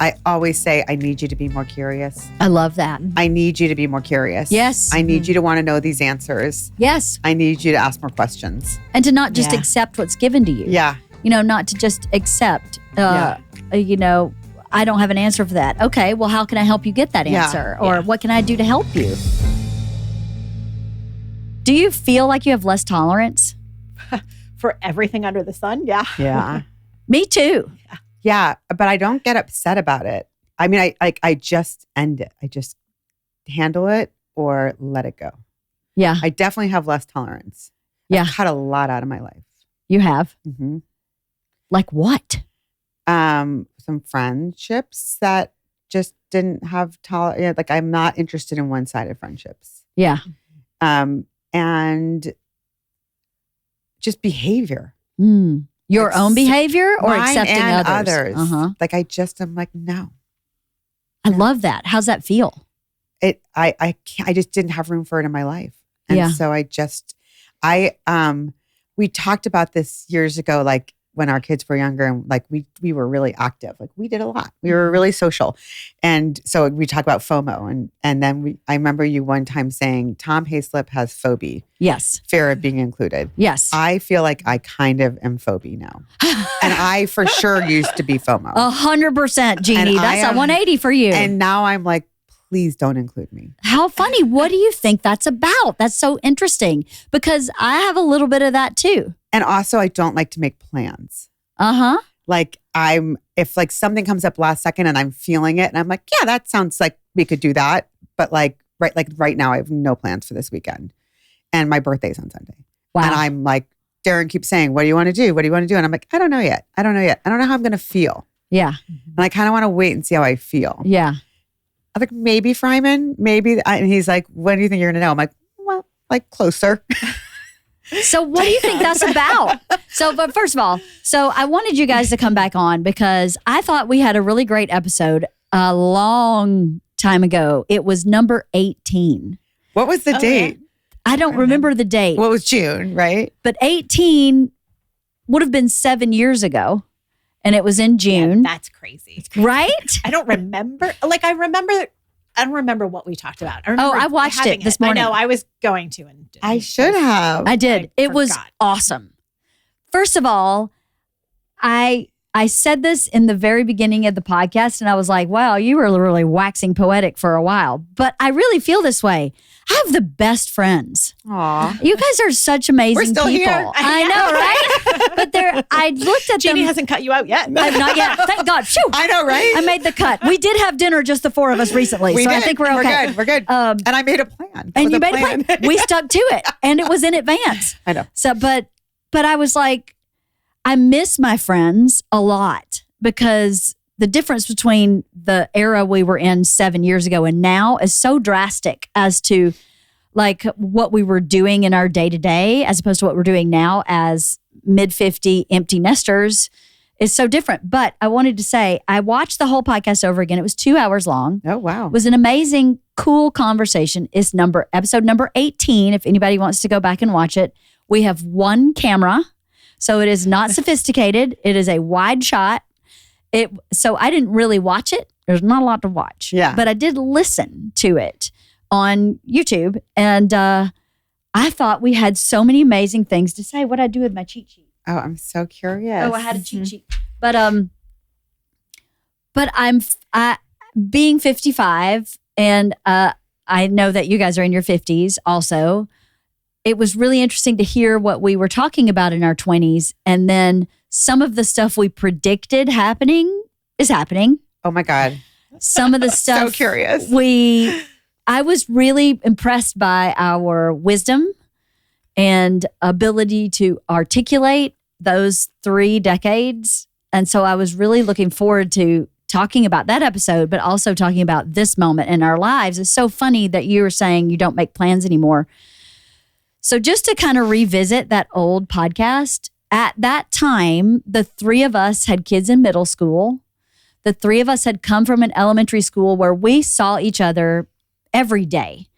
I always say, I need you to be more curious. I love that. I need you to be more curious. Yes. I need you to want to know these answers. Yes. I need you to ask more questions. And to not just accept what's given to you. Yeah. Not to just accept, I don't have an answer for that. Okay, well, how can I help you get that answer? Or what can I do to help you? Do you feel like you have less tolerance? For everything under the sun? Yeah. Yeah. Me too. Yeah, but I don't get upset about it. I mean, I just end it. I just handle it or let it go. Yeah. I definitely have less tolerance. Yeah. I've cut a lot out of my life. You have? Mm-hmm. Like what? Some friendships that just didn't have tolerance. Like I'm not interested in one-sided friendships. Yeah. And just behavior. Your own behavior or accepting and others? Uh-huh. Like I'm like, no. I love that. How's that feel? I just didn't have room for it in my life. And so we talked about this years ago, like when our kids were younger and like we were really active. Like we did a lot. We were really social. And so we talk about FOMO. And then I remember you one time saying Tom Hayslip has phobia. Yes. Fear of being included. Yes. I feel like I kind of am phobia now. And I for sure used to be FOMO. 100%, Jeannie. That's a 180 for you. And now I'm like, please don't include me. How funny. What do you think that's about? That's so interesting because I have a little bit of that too. And also I don't like to make plans. Uh-huh. Like if like something comes up last second and I'm feeling it and I'm like, yeah, that sounds like we could do that. But right now I have no plans for this weekend. And my birthday's on Sunday. Wow. And I'm like, Darren keeps saying, what do you want to do? What do you want to do? And I'm like, I don't know yet. I don't know how I'm going to feel. Yeah. And I kind of want to wait and see how I feel. Yeah. I'm like, maybe Fryman, maybe. And he's like, when do you think you're going to know? I'm like, well, like closer. So what do you think that's about? But first of all, I wanted you guys to come back on because I thought we had a really great episode a long time ago. It was number 18. What was the date? I don't remember the date. Well, it was June, right? But 18 would have been 7 years ago. And it was in June. Yeah, that's crazy. Right? I don't remember. Like I don't remember what we talked about. I watched it this morning. I know. I was going to. And I should have. I did. It was forgot. awesome. First of all, I said this in the very beginning of the podcast and I was like, wow, you were really waxing poetic for a while. But I really feel this way. I have the best friends. Aw. You guys are such amazing We're still people. here. I know, right? But I looked at Jeannie them. hasn't cut you out yet. Not yet. Thank God. Phew. I know, right? I made the cut. We did have dinner, just the four of us recently. We so did. I think we're okay. We're good. And I made a plan. And you made a plan. We stuck to it. And it was in advance. I know. So, but I was like, I miss my friends a lot because the difference between the era we were in 7 years ago and now is so drastic as to like what we were doing in our day to day as opposed to what we're doing now as mid-50 empty nesters is so different. But I wanted to say, I watched the whole podcast over again. It was 2 hours long. Oh, wow. It was an amazing, cool conversation. It's episode number 18. If anybody wants to go back and watch it, we have one camera. So it is not sophisticated. It is a wide shot. So I didn't really watch it. There's not a lot to watch. Yeah. But I did listen to it on YouTube. And I thought we had so many amazing things to say. What'd I do with my cheat sheet? Oh, I'm so curious. Oh, I had a cheat sheet. But I'm being 55 and I know that you guys are in your 50s also. It was really interesting to hear what we were talking about in our 20s. And then some of the stuff we predicted happening is happening. Oh my God. Some of the stuff So curious. I was really impressed by our wisdom and ability to articulate those 3 decades. And so I was really looking forward to talking about that episode, but also talking about this moment in our lives. It's so funny that you were saying you don't make plans anymore. So just to kind of revisit that old podcast, at that time, the 3 of us had kids in middle school. The 3 of us had come from an elementary school where we saw each other every day.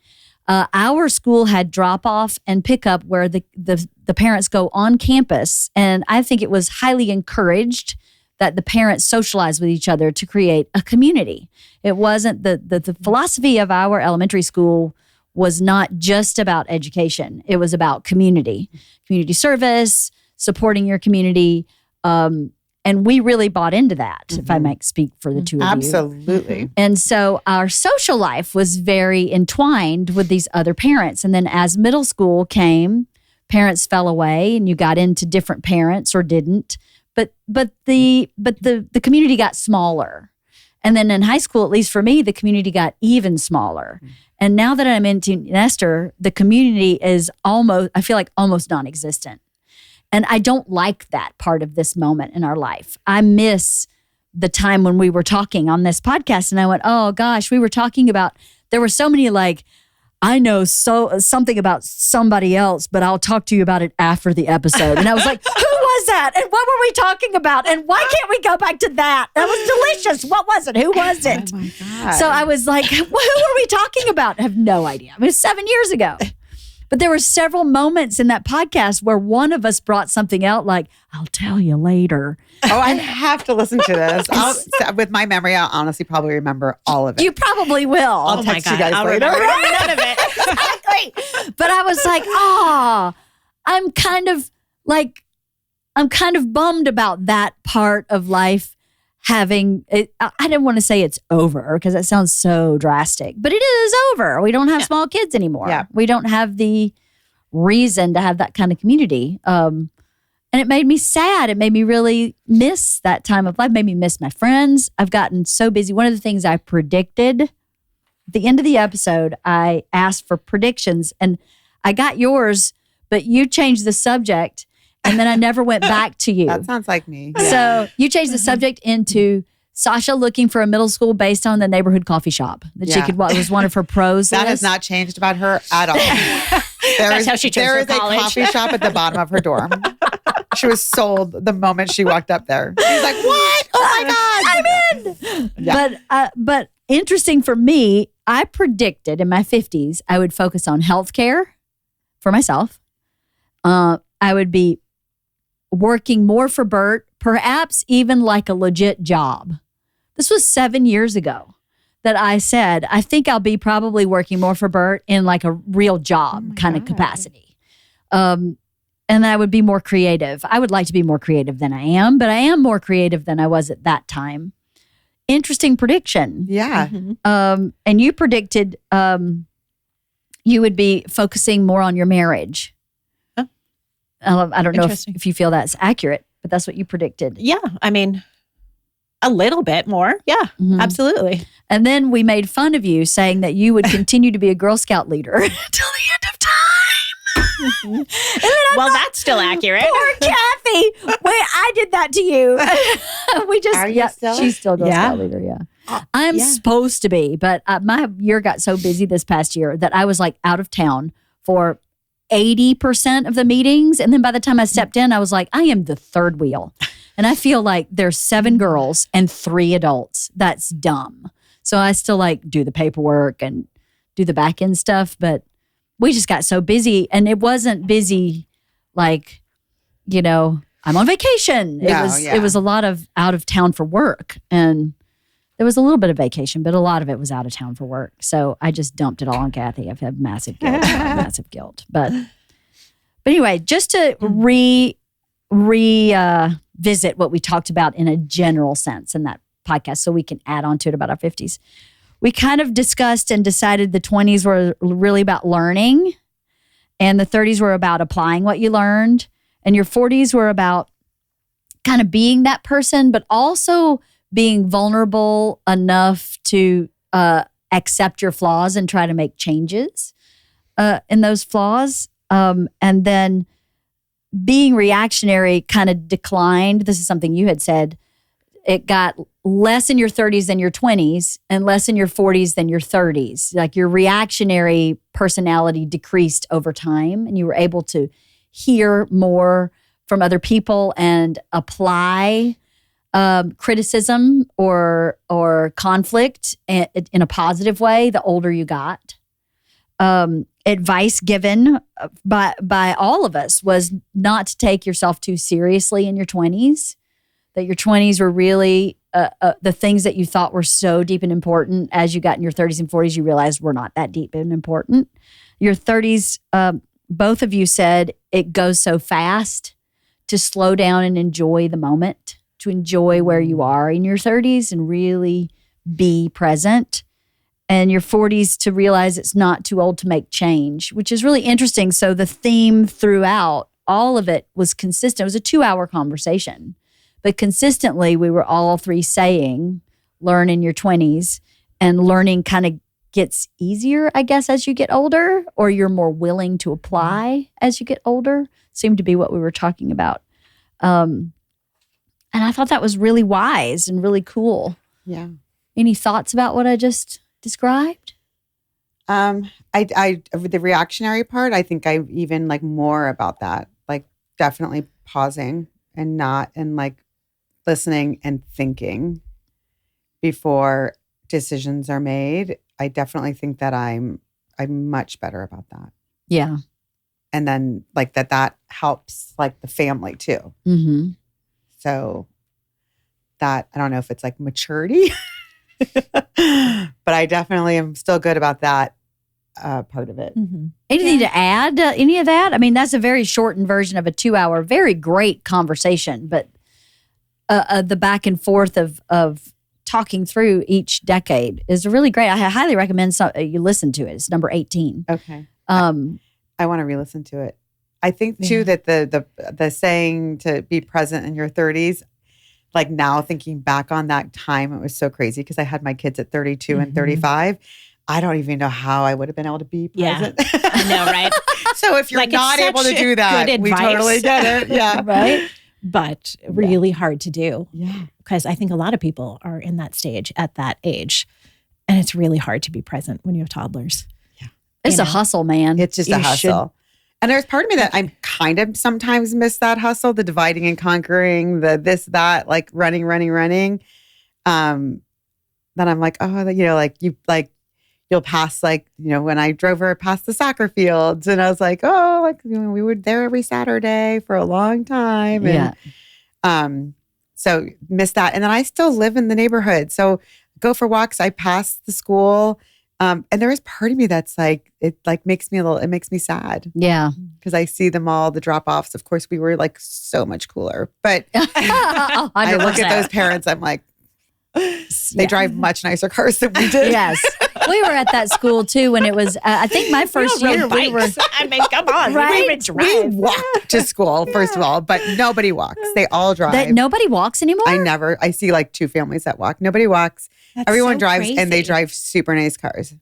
Our school had drop off and pick up where the parents go on campus. And I think it was highly encouraged that the parents socialized with each other to create a community. It wasn't the philosophy of our elementary school was not just about education. It was about community service, supporting your community. And we really bought into that, if I might speak for the two of you. Absolutely. And so our social life was very entwined with these other parents. And then as middle school came, parents fell away and you got into different parents or didn't. But the community got smaller. And then in high school, at least for me, the community got even smaller. And now that I'm into Nestor, the community is I feel like almost non-existent. And I don't like that part of this moment in our life. I miss the time when we were talking on this podcast and I went, oh gosh, we were talking about, there were so many like, I know something about somebody else, but I'll talk to you about it after the episode. And I was like, who was that? And what were we talking about? And why can't we go back to that? That was delicious. What was it? Who was it? Oh my God. So I was like, who were we talking about? I have no idea. It was 7 years ago. But there were several moments in that podcast where one of us brought something out like, I'll tell you later. Oh, I have to listen to this. With my memory, I'll honestly probably remember all of it. You probably will. I'll text you guys later. None of it. Exactly. But I was like, I'm kind of bummed about that part of life having it. I didn't want to say it's over because that sounds so drastic, but it is over. We don't have small kids anymore. Yeah. We don't have the reason to have that kind of community. And it made me sad. It made me really miss that time of life. It made me miss my friends. I've gotten so busy. One of the things I predicted at the end of the episode, I asked for predictions and I got yours, but you changed the subject. And then I never went back to you. That sounds like me. So you changed the subject into Sasha looking for a middle school based on the neighborhood coffee shop that she could. What was one of her pros? That has not changed about her at all. That's how she chose There her is college. a coffee shop at the bottom of her dorm. She was sold the moment she walked up there. She's like, "What? Oh my God, I'm in!" Yeah. But interesting for me, I predicted in my 50s I would focus on healthcare for myself. I would be working more for Bert, perhaps even like a legit job. This was 7 years ago that I said, I think I'll be probably working more for Bert in like a real job kind of capacity. And I would be more creative. I would like to be more creative than I am, but I am more creative than I was at that time. Interesting prediction. Yeah. And you predicted you would be focusing more on your marriage. I don't know if you feel that's accurate, but that's what you predicted. Yeah. I mean, a little bit more. Yeah, absolutely. And then we made fun of you saying that you would continue to be a Girl Scout leader until the end of time. And then Well, that's still accurate. Poor Cathy. Wait, I did that to you. Are you still? She's still Girl Scout leader, yeah. I'm supposed to be, but my year got so busy this past year that I was like out of town for 80% of the meetings. And then by the time I stepped in, I was like, I am the third wheel. And I feel like there's 7 girls and 3 adults. That's dumb. So I still like do the paperwork and do the back end stuff. But we just got so busy. And it wasn't busy like, I'm on vacation. It was a lot of out of town for work. And there was a little bit of vacation, but a lot of it was out of town for work. So I just dumped it all on Cathy. I've had massive guilt. But anyway, just to revisit what we talked about in a general sense in that podcast so we can add on to it about our 50s. We kind of discussed and decided the 20s were really about learning and the 30s were about applying what you learned and your 40s were about kind of being that person, but also being vulnerable enough to accept your flaws and try to make changes in those flaws. And then being reactionary kind of declined. This is something you had said. It got less in your 30s than your 20s and less in your 40s than your 30s. Like your reactionary personality decreased over time and you were able to hear more from other people and apply criticism or conflict in a positive way the older you got. Advice given by all of us was not to take yourself too seriously in your 20s, that your 20s were really the things that you thought were so deep and important. As you got in your 30s and 40s, you realized were not that deep and important. Your 30s, both of you said it goes so fast to slow down and enjoy the moment, to enjoy where you are in your 30s and really be present. And your 40s to realize it's not too old to make change, which is really interesting. So the theme throughout, all of it was consistent. It was a 2-hour conversation. But consistently, we were all three saying, learn in your 20s, and learning kind of gets easier, I guess, as you get older, or you're more willing to apply as you get older, seemed to be what we were talking about. And I thought that was really wise and really cool. Yeah. Any thoughts about what I just described? The reactionary part, I think I even like more about that, like definitely pausing and like listening and thinking before decisions are made. I definitely think that I'm much better about that. Yeah. And then like that helps like the family too. Mm-hmm. So that, I don't know if it's like maturity, but I definitely am still good about that part of it. Mm-hmm. Anything to add to any of that? I mean, that's a very shortened version of a 2-hour, very great conversation, but the back and forth of talking through each decade is really great. I highly recommend you listen to it. It's number 18. Okay. I want to re-listen to it. I think too that the saying to be present in your 30s, like now thinking back on that time, it was so crazy because I had my kids at 32 and 35. I don't even know how I would have been able to be present. Yeah. I know, right? So if you're like, not able to do that, we totally get it. Yeah. Right? But really hard to do. Yeah. Because I think a lot of people are in that stage at that age. And it's really hard to be present when you have toddlers. Yeah. It's a hustle, man. It's just a hustle. And there's part of me that I'm kind of sometimes miss that hustle, the dividing and conquering, the this, that, like running. Then I'm like, oh, you'll pass when I drove her past the soccer fields and I was like, oh, we were there every Saturday for a long time. And, so miss that. And then I still live in the neighborhood. So go for walks. I pass the school. And there is part of me that's like, it makes me sad. Yeah. Because I see them all, the drop-offs. Of course, we were like so much cooler. But I look at those parents, I'm like, they drive much nicer cars than we did. Yes. We were at that school too when it was, I think my first year we were. I mean, come on. Right? We walk to school, first of all, but nobody walks. They all drive. Nobody walks anymore? I see like 2 families that walk. Nobody walks. Everyone drives crazy. And they drive super nice cars.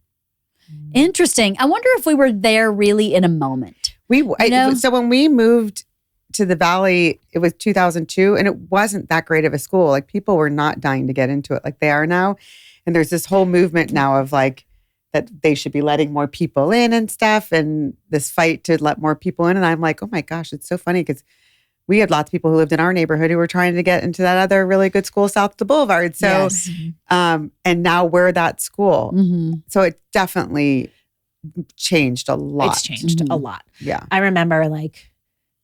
Interesting. I wonder if we were there really in a moment. So when we moved to the Valley, it was 2002, and it wasn't that great of a school. Like people were not dying to get into it like they are now. And there's this whole movement now of like that they should be letting more people in and stuff, and this fight to let more people in. And I'm like, oh my gosh, it's so funny because we had lots of people who lived in our neighborhood who were trying to get into that other really good school south of the boulevard. So, yes. And now we're that school. Mm-hmm. So it definitely changed a lot. It's changed a lot. Yeah. I remember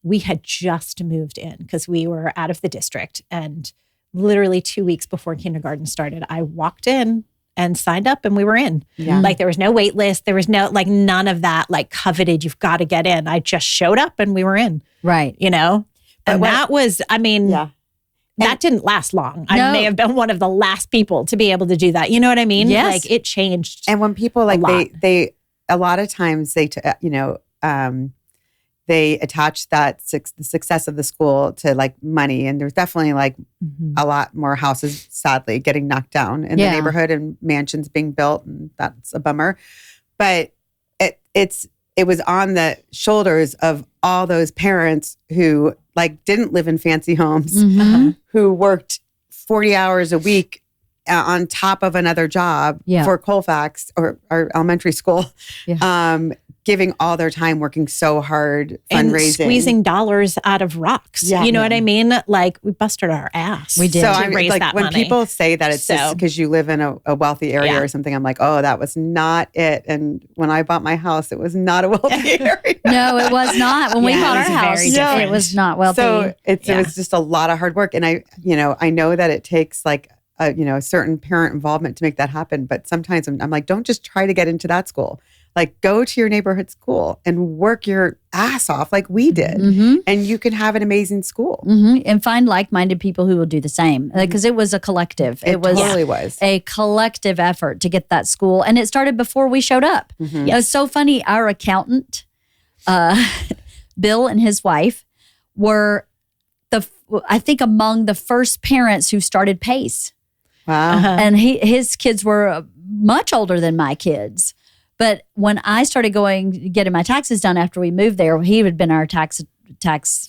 we had just moved in because we were out of the district, and literally 2 weeks before kindergarten started, I walked in and signed up and we were in. Yeah. Like there was no wait list. There was no none of that coveted, you've got to get in. I just showed up and we were in. Right. And that was, that didn't last long. No. I may have been one of the last people to be able to do that. You know what I mean? Yes. It changed. And when people they a lot of times they attach the success of the school to money, and there's definitely a lot more houses sadly getting knocked down in the neighborhood and mansions being built, and that's a bummer. But it was on the shoulders of all those parents who didn't live in fancy homes, Mm-hmm. who worked 40 hours a week on top of another job for Colfax or elementary school. Yeah. giving all their time, working so hard, and fundraising. squeezing dollars out of rocks. Yeah. You know what I mean? Like we busted our ass. We did. So to raise like that when money. people say that it's just because you live in a wealthy area or something, I'm like, oh, that was not it. And when I bought my house, it was not a wealthy area. No, it was not. When we Yeah, bought it our was house, very different. it was not wealthy. So it was just a lot of hard work. And I know that it takes like a certain parent involvement to make that happen. But sometimes I'm like, don't just try to get into that school. Like go to your neighborhood school and work your ass off like we did. Mm-hmm. And you can have an amazing school. Mm-hmm. And find like-minded people who will do the same. Because it was a collective. It totally was. A collective effort to get that school. And it started before we showed up. Mm-hmm. It was so funny. Our accountant, Bill and his wife, were I think among the first parents who started PACE. Wow. And his kids were much older than my kids. But when I started getting my taxes done after we moved there, he had been our tax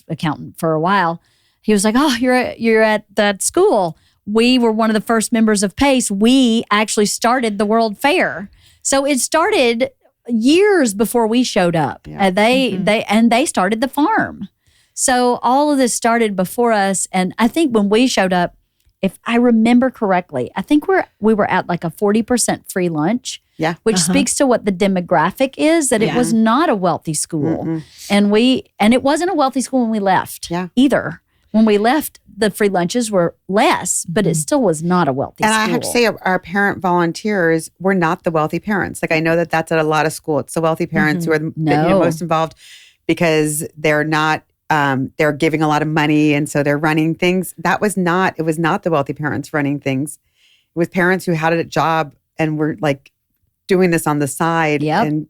accountant for a while. He was like, "Oh, you're at that school." We were one of the first members of PACE. We actually started the World Fair, so it started years before we showed up. Yeah. And they started the farm. So all of this started before us. And I think when we showed up, if I remember correctly, I think we were at like a 40% free lunch. Yeah. Which speaks to what the demographic is, that it was not a wealthy school. Mm-mm. And it wasn't a wealthy school when we left either. When we left, the free lunches were less, but it still was not a wealthy school. And I have to say, our parent volunteers were not the wealthy parents. Like I know that that's at a lot of school. It's the wealthy parents who are the most involved because they're not, they're giving a lot of money. And so they're running things. It was not the wealthy parents running things. It was parents who had a job and were like doing this on the side. Yep. And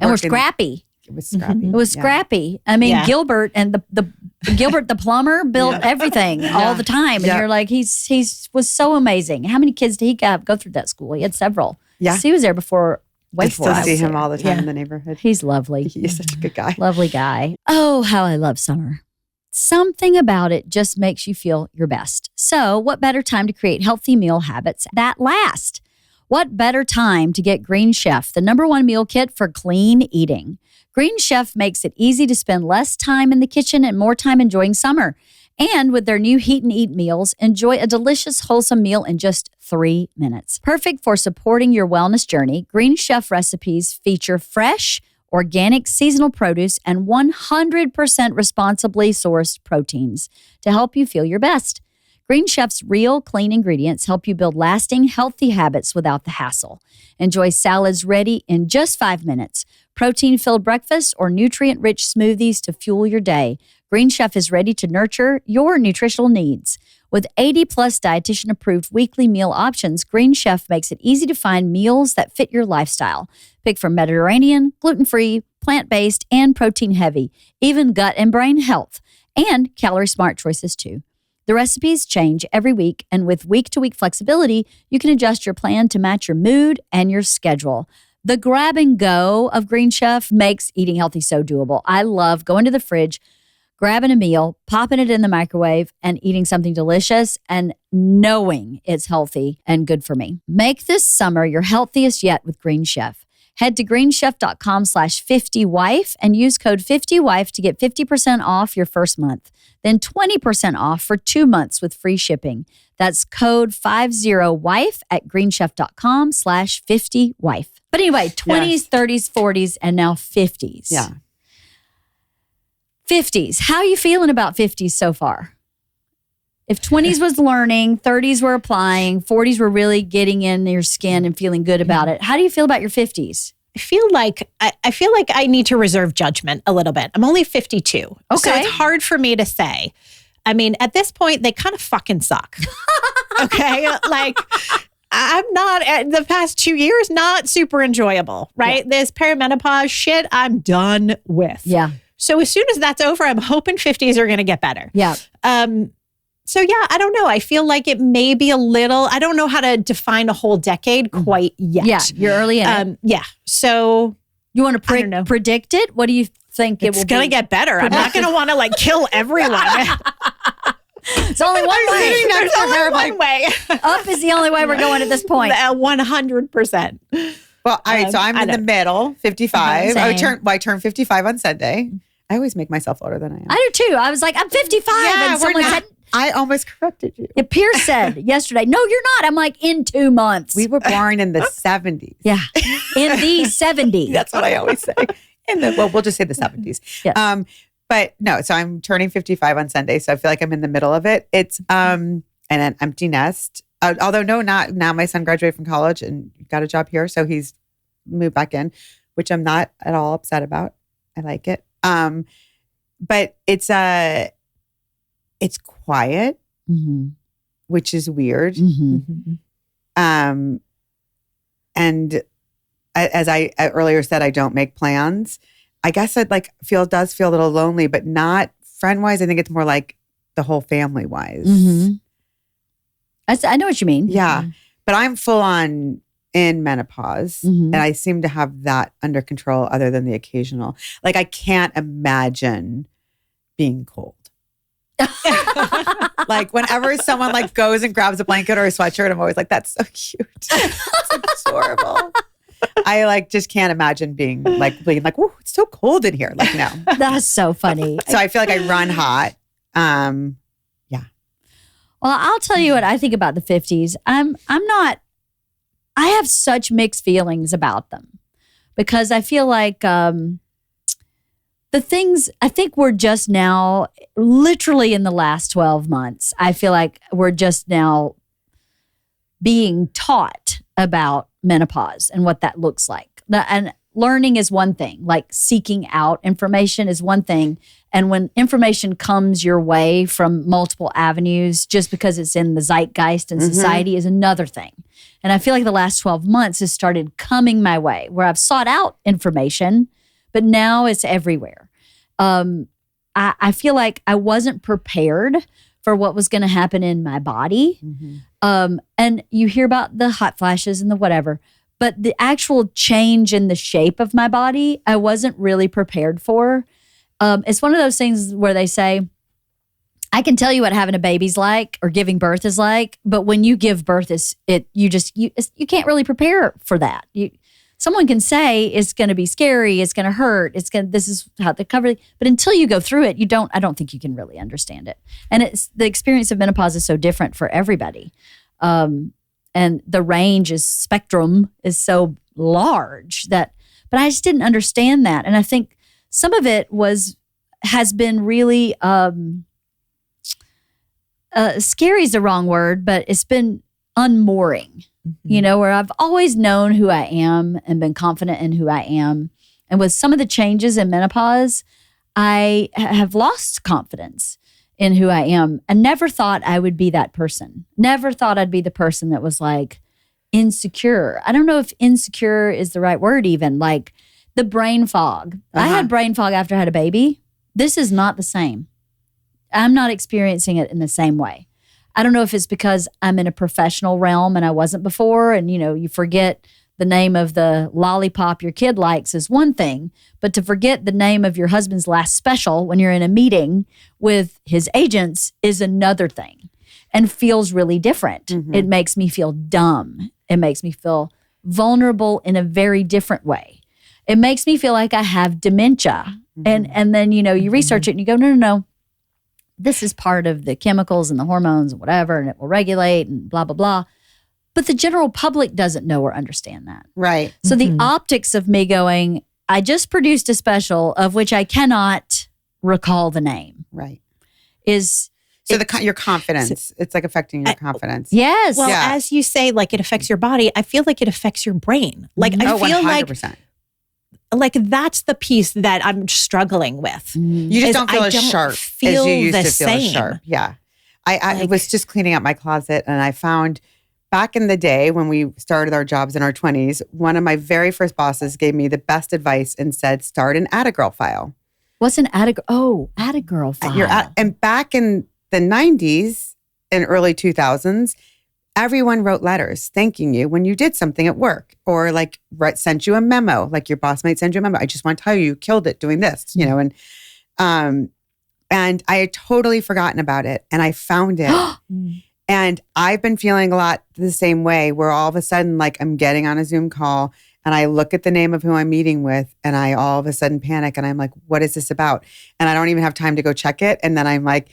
we're scrappy. It was scrappy. It was scrappy. I mean, Gilbert and the Gilbert the plumber built everything all the time. And you're like, he was so amazing. How many kids did he go through that school? He had several. Yeah. He was there before. I still see him all the time in the neighborhood. He's lovely. He's such a good guy. Lovely guy. Oh, how I love summer. Something about it just makes you feel your best. So what better time to create healthy meal habits that last? What better time to get Green Chef, the #1 meal kit for clean eating? Green Chef makes it easy to spend less time in the kitchen and more time enjoying summer. And with their new Heat and Eat meals, enjoy a delicious, wholesome meal in just 3 minutes. Perfect for supporting your wellness journey, Green Chef recipes feature fresh, organic, seasonal produce and 100% responsibly sourced proteins to help you feel your best. Green Chef's real, clean ingredients help you build lasting, healthy habits without the hassle. Enjoy salads ready in just 5 minutes, protein-filled breakfasts, or nutrient-rich smoothies to fuel your day. Green Chef is ready to nurture your nutritional needs. With 80-plus dietitian-approved weekly meal options, Green Chef makes it easy to find meals that fit your lifestyle. Pick from Mediterranean, gluten-free, plant-based, and protein-heavy, even gut and brain health, and calorie-smart choices too. The recipes change every week, and with week-to-week flexibility, you can adjust your plan to match your mood and your schedule. The grab and go of Green Chef makes eating healthy so doable. I love going to the fridge, grabbing a meal, popping it in the microwave, and eating something delicious and knowing it's healthy and good for me. Make this summer your healthiest yet with Green Chef. Head to greenchef.com/50wife and use code 50wife to get 50% off your first month. Then 20% off for 2 months with free shipping. That's code 50wife at greenchef.com/50wife. But anyway, 20s, 30s, 40s, and now 50s. Yeah. 50s. How are you feeling about 50s so far? If 20s was learning, 30s were applying, 40s were really getting in your skin and feeling good about it. How do you feel about your 50s? I feel like I need to reserve judgment a little bit. I'm only 52. Okay. So it's hard for me to say. I mean, at this point, they kind of fucking suck. Okay? Like, I'm not, the past 2 years, not super enjoyable, right? This perimenopause shit, I'm done with. Yeah. So as soon as that's over, I'm hoping 50s are going to get better. Yeah. So yeah, I don't know. I feel like it may be a little, I don't know how to define a whole decade quite yet. Yeah, you're early in it. Yeah. So you want to predict it? What do you think it will be? It's going to get better. I'm not going to want to like kill everyone. It's only one way. There's only one way. Up is the only way we're going at this point. 100%. Well, all right. So I'm in the middle, 55. Same. I turn 55 on Sunday. I always make myself older than I am. I do too. I was like, I'm 55. Yeah, and someone said, I almost corrected you. Pierce said yesterday, no, you're not. I'm like, in 2 months. We were born in the 70s. Yeah. In the 70s. That's what I always say. We'll just say the 70s. Yes. But no, so I'm turning 55 on Sunday. So I feel like I'm in the middle of it. It's an empty nest. Although not now. My son graduated from college and got a job here. So he's moved back in, which I'm not at all upset about. I like it. But it's quiet, which is weird. And as I earlier said, I don't make plans. I guess I'd does feel a little lonely, but not friend wise. I think it's more like the whole family wise. I know what you mean. Yeah. But I'm full on in menopause and I seem to have that under control other than the occasional. Like I can't imagine being cold. Like whenever someone like goes and grabs a blanket or a sweatshirt, I'm always like, that's so cute. It's adorable. I like just can't imagine being like, oh, it's so cold in here. Like, no. That's so funny. So I feel like I run hot. Yeah. Well, I'll tell you what I think about the 50s. I have such mixed feelings about them because I feel like the things, I think we're just now, literally in the last 12 months, I feel like we're just now being taught about menopause and what that looks like. And learning is one thing, like seeking out information is one thing. And when information comes your way from multiple avenues, just because it's in the zeitgeist and society is another thing. And I feel like the last 12 months has started coming my way where I've sought out information, but now it's everywhere. I feel like I wasn't prepared for what was going to happen in my body. And you hear about the hot flashes and the whatever, but the actual change in the shape of my body, I wasn't really prepared for. It's one of those things where they say, I can tell you what having a baby's like or giving birth is like, but when you give birth, you can't really prepare for that. Someone can say it's going to be scary, it's going to hurt, this is how they cover it, but until you go through it, I don't think you can really understand it. And the experience of menopause is so different for everybody. And the spectrum is so large but I just didn't understand that. And I think some of it has been really, scary is the wrong word, but it's been unmooring, where I've always known who I am and been confident in who I am. And with some of the changes in menopause, I have lost confidence in who I am. I never thought I would be that person. Never thought I'd be the person that was like insecure. I don't know if insecure is the right word even, like the brain fog. I had brain fog after I had a baby. This is not the same. I'm not experiencing it in the same way. I don't know if it's because I'm in a professional realm and I wasn't before, and you forget the name of the lollipop your kid likes is one thing, but to forget the name of your husband's last special when you're in a meeting with his agents is another thing and feels really different. It makes me feel dumb. It makes me feel vulnerable in a very different way. It makes me feel like I have dementia. And then, you research it and you go, no. This is part of the chemicals and the hormones and whatever, and it will regulate and blah, blah, blah. But the general public doesn't know or understand that. Right. So the optics of me going, I just produced a special of which I cannot recall the name. Right. Is so your confidence, it's like affecting your confidence. Yes. Well, as you say, like it affects your body, I feel like it affects your brain. Like I feel 100%. Like that's the piece that I'm struggling with. You just don't feel as sharp as you used to feel same. sharp. Yeah. I was just cleaning out my closet and I found back in the day when we started our jobs in our 20s, one of my very first bosses gave me the best advice and said, start an Atta-girl file. What's an Atta-girl? Oh, Atta-girl file. And back in the 90s and early 2000s, everyone wrote letters thanking you when you did something at work or like sent you a memo, like your boss might send you a memo. I just want to tell you killed it doing this, and I had totally forgotten about it and I found it. And I've been feeling a lot the same way where all of a sudden, like I'm getting on a Zoom call and I look at the name of who I'm meeting with and I all of a sudden panic and I'm like, what is this about? And I don't even have time to go check it. And then I'm like,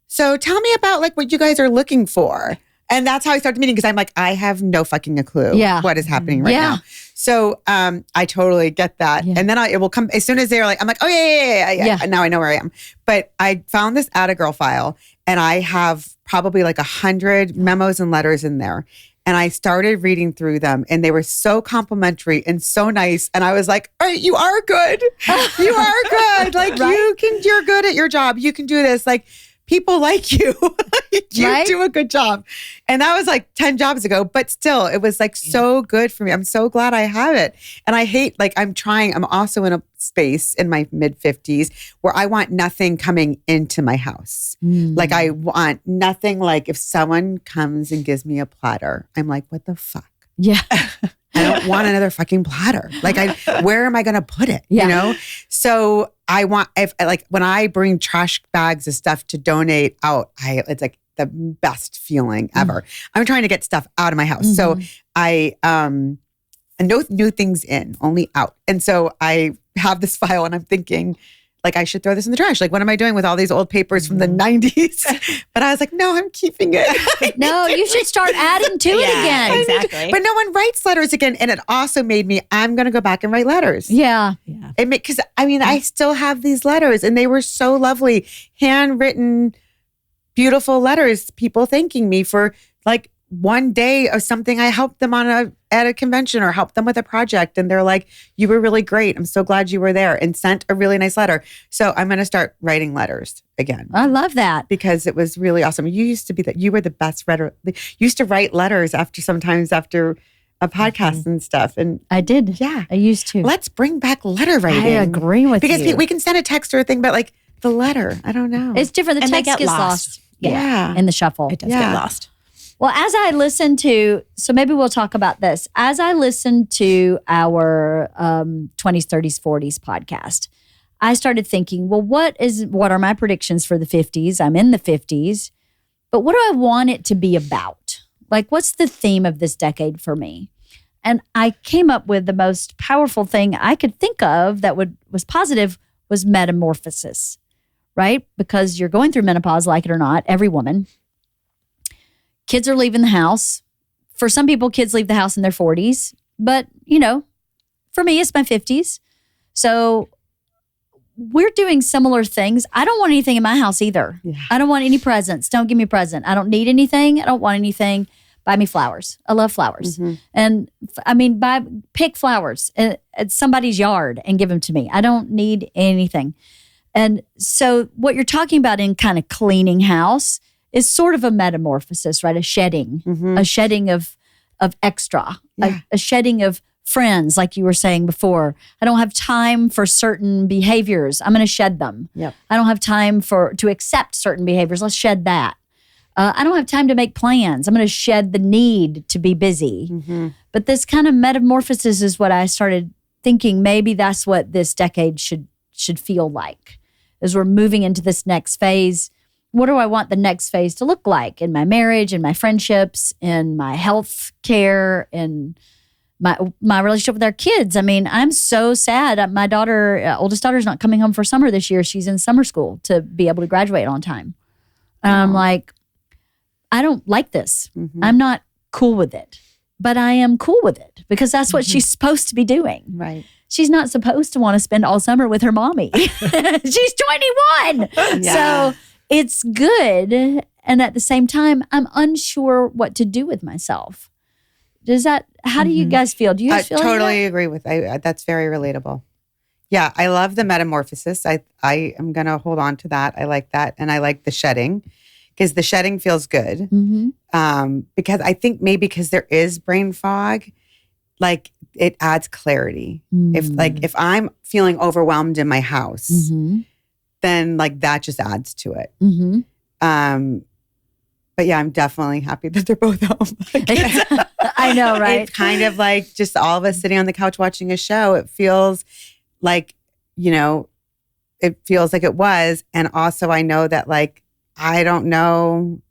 so tell me about like what you guys are looking for. And that's how I start the meeting because I'm like, I have no fucking clue what is happening right now. So I totally get that. Yeah. And then it will come as soon as they're like, I'm like, oh yeah. And now I know where I am. But I found this Atta-girl file and I have probably like 100 memos and letters in there. And I started reading through them and they were so complimentary and so nice. And I was like, all right, you are good. You are good. Like you're good at your job. You can do this. Like, people like you. You do a good job. And that was like 10 jobs ago, but still, it was like so good for me. I'm so glad I have it. And I hate, like, I'm also in a space in my mid 50s where I want nothing coming into my house. Like, I want nothing, like, if someone comes and gives me a platter, I'm like, what the fuck? Yeah. I don't want another fucking platter. Like, where am I going to put it? You know? So I want, when I bring trash bags of stuff to donate out, it's like the best feeling ever. I'm trying to get stuff out of my house. So I no new things in, only out. And so I have this file and I'm thinking, like, I should throw this in the trash. Like, what am I doing with all these old papers from the 90s? But I was like, no, I'm keeping it. No, you should start adding to it again. Exactly. But no one writes letters again. And it also made me, I'm going to go back and write letters. Yeah. Because, I mean, I still have these letters and they were so lovely, handwritten, beautiful letters, people thanking me for like one day of something I helped them on at a convention or helped them with a project. And they're like, you were really great. I'm so glad you were there, and sent a really nice letter. So I'm going to start writing letters again. I love that. Because it was really awesome. You used to be you were the best writer. You used to write letters sometimes after a podcast and stuff. And I did. Yeah. I used to. Let's bring back letter writing. I agree with you. Because we can send a text or a thing, but like the letter, I don't know. It's different. The And text they get gets lost. Yeah. In the shuffle. It does get lost. Well, as I listen to, so maybe we'll talk about this. As I listen to our 20s, 30s, 40s podcast, I started thinking, well, what are my predictions for the 50s? I'm in the 50s, but what do I want it to be about? Like, what's the theme of this decade for me? And I came up with the most powerful thing I could think of that was positive was metamorphosis, right? Because you're going through menopause, like it or not, every woman. Kids are leaving the house. For some people, kids leave the house in their 40s. But, for me, it's my 50s. So we're doing similar things. I don't want anything in my house either. Yeah. I don't want any presents. Don't give me a present. I don't need anything. I don't want anything. Buy me flowers. I love flowers. And I mean, pick flowers at somebody's yard and give them to me. I don't need anything. And so what you're talking about in kind of cleaning house is sort of a metamorphosis, right? A shedding of extra, a shedding of friends, like you were saying before. I don't have time for certain behaviors. I'm going to shed them. Yep. I don't have time to accept certain behaviors. Let's shed that. I don't have time to make plans. I'm going to shed the need to be busy. But this kind of metamorphosis is what I started thinking. Maybe that's what this decade should feel like, as we're moving into this next phase. What do I want the next phase to look like in my marriage, in my friendships, in my health care, in my relationship with our kids? I mean, I'm so sad. My oldest daughter is not coming home for summer this year. She's in summer school to be able to graduate on time. And I'm like, I don't like this. I'm not cool with it, but I am cool with it because that's what she's supposed to be doing. Right. She's not supposed to want to spend all summer with her mommy. She's 21. So it's good. And at the same time, I'm unsure what to do with myself. How do you guys feel? Do you guys feel totally agree with that's very relatable. Yeah, I love the metamorphosis. I am going to hold on to that. I like that. And I like the shedding because the shedding feels good. Because I think maybe because there is brain fog, like it adds clarity. If I'm feeling overwhelmed in my house, then like that just adds to it. But yeah, I'm definitely happy that they're both home. I know, right? It's kind of like just all of us sitting on the couch watching a show. It feels like, it feels like it was. And also I know that like, I don't know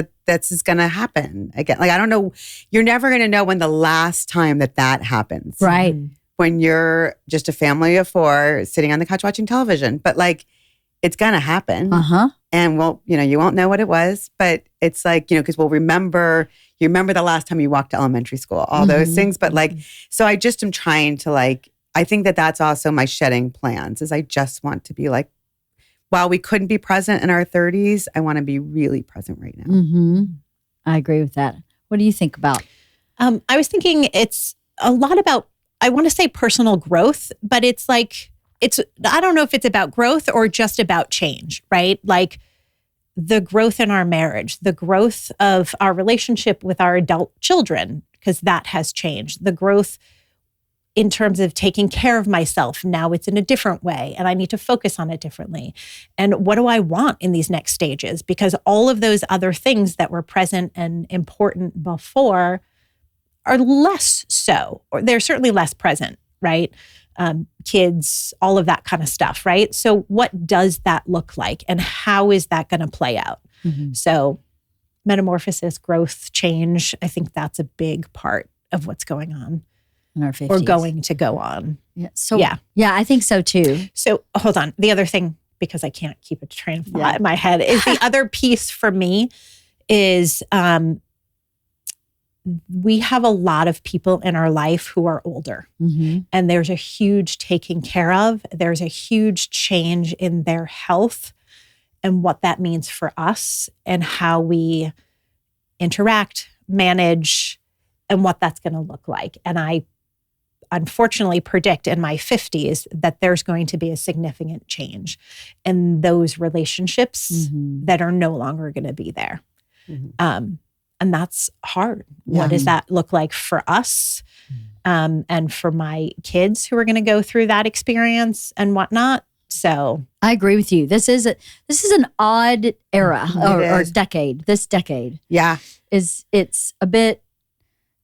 that this is going to happen again. Like, I don't know. You're never going to know when the last time that happens. Right. When you're just a family of 4 sitting on the couch watching television. But like, it's going to happen. And well, you won't know what it was, but it's like, because we'll remember, you remember the last time you walked to elementary school, all those things. But like, so I just am trying to like, I think that that's also my shedding plans is I just want to be like, while we couldn't be present in our 30s, I want to be really present right now. I agree with that. What do you think about? I was thinking it's a lot about, I want to say personal growth, but it's like, I don't know if it's about growth or just about change, right? Like the growth in our marriage, the growth of our relationship with our adult children, because that has changed. The growth in terms of taking care of myself. Now it's in a different way and I need to focus on it differently. And what do I want in these next stages? Because all of those other things that were present and important before are less so, or they're certainly less present, right? Kids, all of that kind of stuff, right? So what does that look like and how is that going to play out? So metamorphosis, growth, change, I think that's a big part of what's going on. In our 50s. Or going to go on. Yeah. So yeah, I think so too. So hold on. The other thing, because I can't keep a train of thought in my head, is the other piece for me is we have a lot of people in our life who are older. And there's a huge taking care of. There's a huge change in their health and what that means for us and how we interact, manage, and what that's going to look like. And I unfortunately predict in my 50s that there's going to be a significant change in those relationships that are no longer going to be there. And that's hard. What does that look like for us and for my kids who are going to go through that experience and whatnot? So I agree with you. This is an odd era or decade. This decade, it's a bit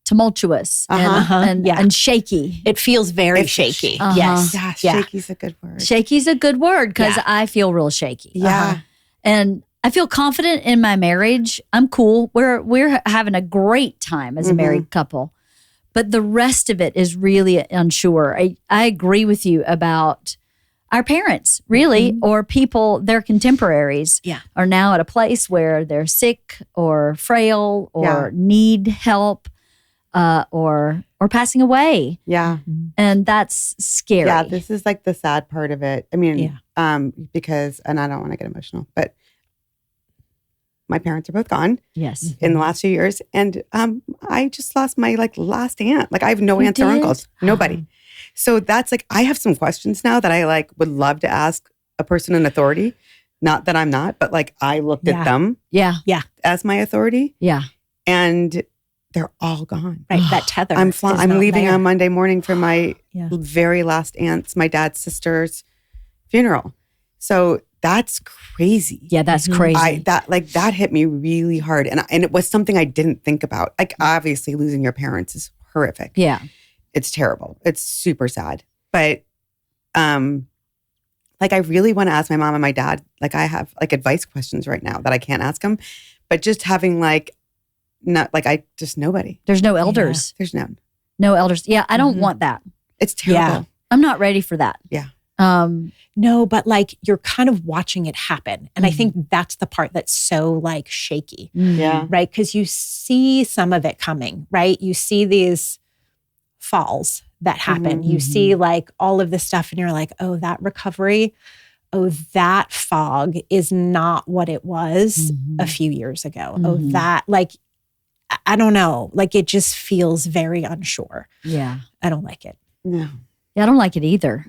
tumultuous and shaky. It feels very shaky. Yes. Yeah, shaky's a good word. Shaky's a good word because I feel real shaky. Yeah. And I feel confident in my marriage. I'm cool. We're having a great time as a married couple. But the rest of it is really unsure. I agree with you about our parents, really, or people, their contemporaries are now at a place where they're sick or frail or need help or passing away. Yeah. And that's scary. Yeah, this is like the sad part of it. I mean, because, and I don't want to get emotional, but my parents are both gone. Yes. In the last few years. And I just lost my last aunt. Like I have no aunts or uncles. Nobody. So that's like, I have some questions now that I would love to ask a person in authority. Not that I'm not, but I looked at them as my authority. Yeah. And they're all gone. Right. That tether. I'm leaving on Monday morning for my very last aunt's, my dad's sister's funeral. So that's crazy. Yeah, that's crazy. That hit me really hard. And it was something I didn't think about. Obviously losing your parents is horrific. Yeah. It's terrible. It's super sad. But I really want to ask my mom and my dad. I have advice questions right now that I can't ask them. But just having nobody. There's no elders. Yeah. There's none. No elders. Yeah, I don't want that. It's terrible. Yeah. I'm not ready for that. Yeah. No, but you're kind of watching it happen. And I think that's the part that's so shaky. Yeah. Right? Because you see some of it coming, right? You see these falls that happen. You see all of this stuff and you're like, oh, that recovery, oh, that fog is not what it was a few years ago. Oh, that I don't know. It just feels very unsure. Yeah. I don't like it. No. Yeah, I don't like it either.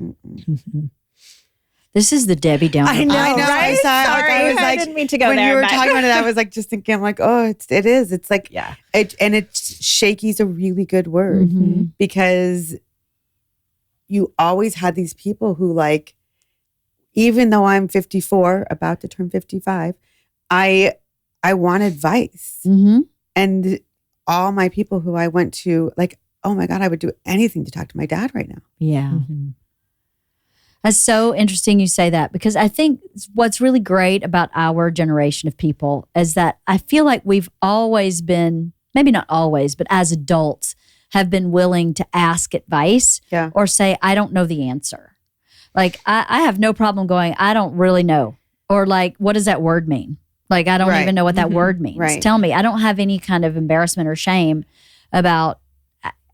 This is the Debbie Downer. I know, right? Sorry, I didn't mean to go when there. When you were talking about it, I was just thinking, oh, it is. It's shaky's a really good word because you always had these people who even though I'm 54, about to turn 55, I want advice. And all my people who I went to, oh my God, I would do anything to talk to my dad right now. Yeah. That's so interesting you say that, because I think what's really great about our generation of people is that I feel like we've always been, maybe not always, but as adults have been willing to ask advice or say, I don't know the answer. Like, I have no problem going, I don't really know. Or like, what does that word mean? Like, I don't even know what that word means. Right. Tell me. I don't have any kind of embarrassment or shame about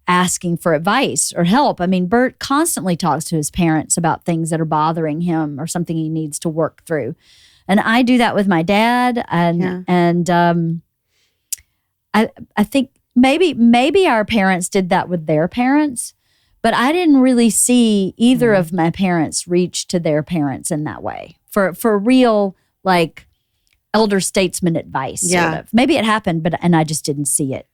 asking for advice or help. I mean, Bert constantly talks to his parents about things that are bothering him or something he needs to work through. And I do that with my dad. And I think maybe our parents did that with their parents, but I didn't really see either of my parents reach to their parents in that way for real, like, elder statesman advice. Sort of. Maybe it happened, and I just didn't see it.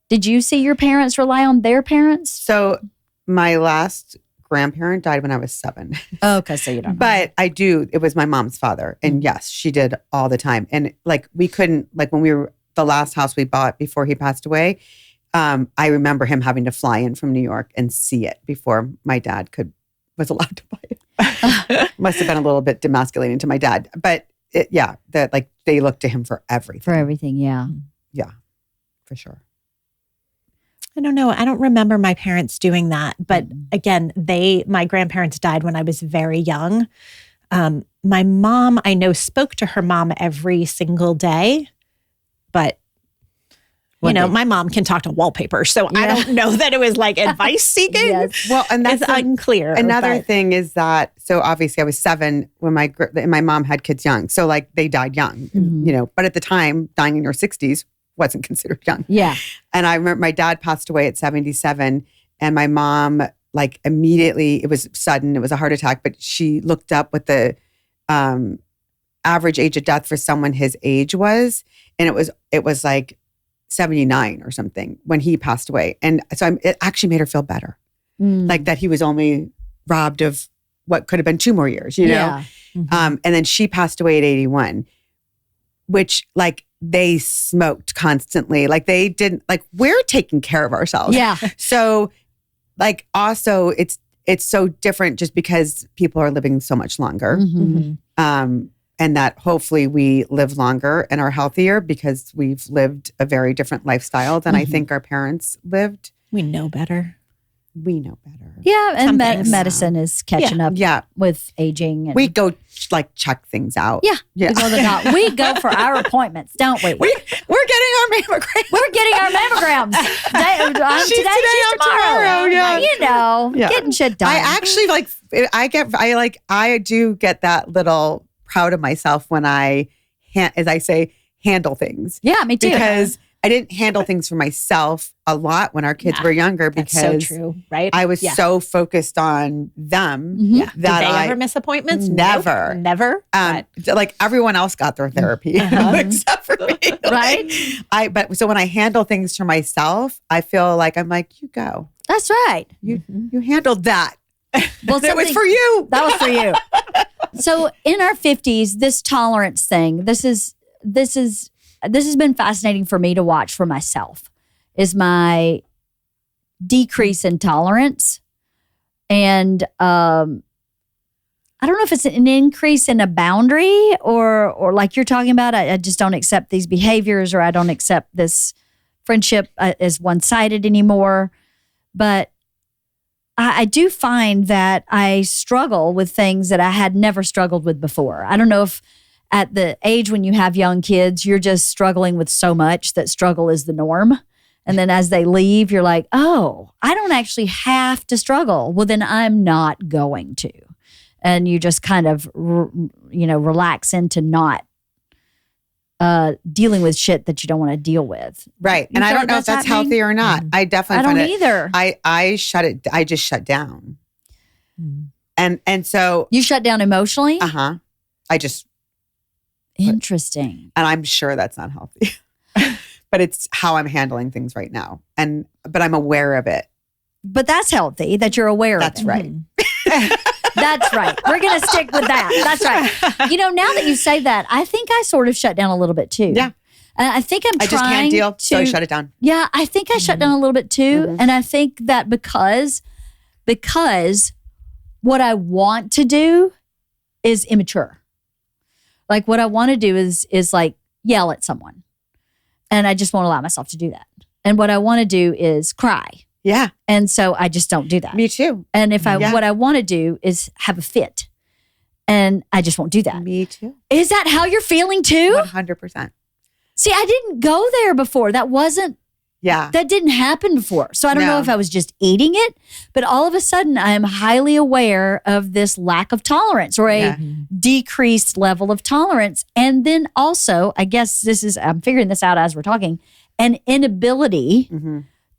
Did you see your parents rely on their parents? So my last grandparent died when I was 7. Oh, okay, so you don't know. But I do. It was my mom's father. And yes, she did all the time. And like, we couldn't, like, when we were, the last house we bought before he passed away, I remember him having to fly in from New York and see it before my dad was allowed to buy it. Must have been a little bit demasculating to my dad. But that like, they looked to him for everything. For everything, yeah. Yeah, for sure. I don't know. I don't remember my parents doing that. But again, my grandparents died when I was very young. My mom, I know, spoke to her mom every single day. But, my mom can talk to wallpaper. So I don't know that it was like advice seeking. Yes. Well, and that's unclear. Another thing is that, so obviously I was 7 when my mom had kids young. So like, they died young, but at the time, dying in your 60s wasn't considered young. Yeah. And I remember my dad passed away at 77, and my mom, like, immediately, it was sudden, it was a heart attack, but she looked up what the average age of death for someone his age was, and it was like 79 or something when he passed away. And so it actually made her feel better. Like, that he was only robbed of what could have been 2 more years, you know? Yeah. And then she passed away at 81, which, like, they smoked constantly. Like, they didn't, like, we're taking care of ourselves. Yeah. So, like, also it's so different just because people are living so much longer. And that hopefully we live longer and are healthier because we've lived a very different lifestyle than I think our parents lived. We know better. We know better. Yeah, and things. medicine is catching up with aging. And we go, like, check things out. Yeah. We go to the doctor. We go for our appointments, don't we? We're getting our mammograms. We're getting our mammograms. I'm She's today, she's tomorrow. Yeah. Getting shit done. I actually, like, I do get that little proud of myself when I, as I say, handle things. Yeah, me too. Because I didn't handle things for myself a lot when our kids were younger because that's so true, right? I was so focused on them that Did they ever miss appointments? Never. Nope, never. Like, everyone else got their therapy except for me. Right? But so when I handle things for myself, I feel like I'm like, you go. That's right. You handled that. Well, that was for you. That was for you. So in our 50s, this tolerance thing, this has been fascinating for me to watch for myself, is my decrease in tolerance. And I don't know if it's an increase in a boundary or like you're talking about, I just don't accept these behaviors, or I don't accept this friendship as one-sided anymore. But I do find that I struggle with things that I had never struggled with before. I don't know if at the age when you have young kids, you're just struggling with so much that struggle is the norm. And then as they leave, you're like, oh, I don't actually have to struggle. Well, then I'm not going to. And you just kind of, relax into not dealing with shit that you don't want to deal with. Right. And I don't know if that's healthy or not. I definitely I don't either. I just shut down. And so. You shut down emotionally? I just. Interesting. And I'm sure that's not healthy. But it's how I'm handling things right now. But I'm aware of it. But that's healthy that you're aware of it. That's right. That's right. We're going to stick with that. That's right. Now that you say that, I think I sort of shut down a little bit too. Yeah. I think I just can't deal, so I shut it down. Yeah, I think I shut down a little bit too. And I think that because what I want to do is immature. Like what I want to do is like yell at someone. And I just won't allow myself to do that. And what I want to do is cry. Yeah. And so I just don't do that. Me too. And what I want to do is have a fit. And I just won't do that. Me too. Is that how you're feeling too? 100%. See, I didn't go there before. That didn't happen before. So I don't know if I was just eating it, but all of a sudden I am highly aware of this lack of tolerance or a decreased level of tolerance. And then also, I guess I'm figuring this out as we're talking, an inability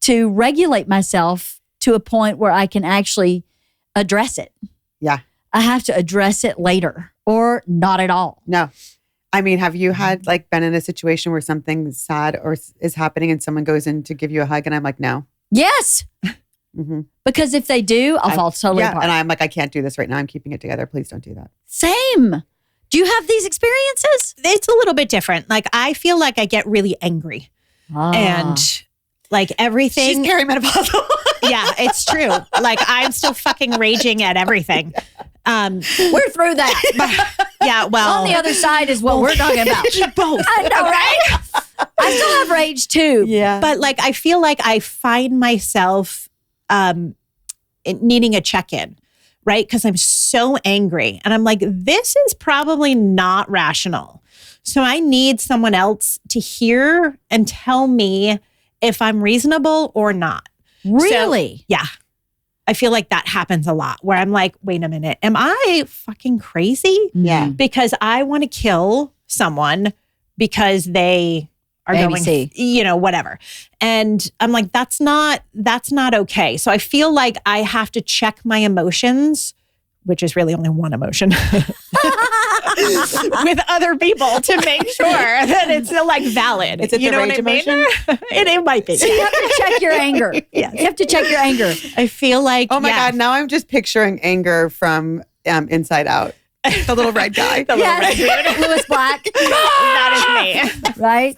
to regulate myself to a point where I can actually address it. Yeah. I have to address it later or not at all. No. I mean, have you had like been in a situation where something sad or is happening and someone goes in to give you a hug and I'm like, no. Yes. Because if they do, I'll fall totally apart. And I'm like, I can't do this right now. I'm keeping it together. Please don't do that. Same. Do you have these experiences? It's a little bit different. Like I feel like I get really angry and like everything. She's perimenopausal. Yeah, it's true. Like I'm still fucking raging at everything. We're through that. Yeah, well. On the other side is what we're talking about. Both. I know, right? I still have rage too. Yeah. But like, I feel like I find myself needing a check-in, right? Because I'm so angry. And I'm like, this is probably not rational. So I need someone else to hear and tell me if I'm reasonable or not. Really? So, yeah. I feel like that happens a lot where I'm like, wait a minute, am I fucking crazy? Yeah. Because I want to kill someone because they are ABC. going, whatever. And I'm like, that's not okay. So I feel like I have to check my emotions, which is really only one emotion, with other people to make sure that it's like valid. Is it the rage emotion? It might be. So you have to check your anger. Yes. You have to check your anger. I feel like, Oh my God. Now I'm just picturing anger from Inside Out. The little red guy. Yes. Lewis Black. That is me. Right?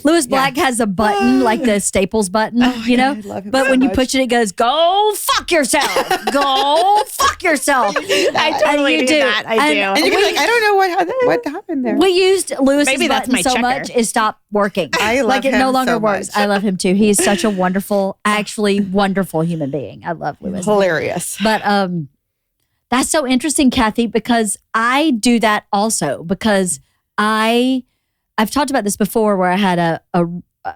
Lewis Black has a button, like the Staples button, you know? God, I love him but so when you much. push it, it goes, go fuck yourself. Go fuck yourself. I totally And you do that. I do. And you're like, I don't know what happened there. We used Lewis's Maybe that's button my so checker. much it stopped working. I love like it him no longer so works. much. I love him too. He is such a wonderful, actually wonderful human being. I love Lewis. Hilarious. But that's so interesting, Cathy, because I do that also because I've talked about this before where I had a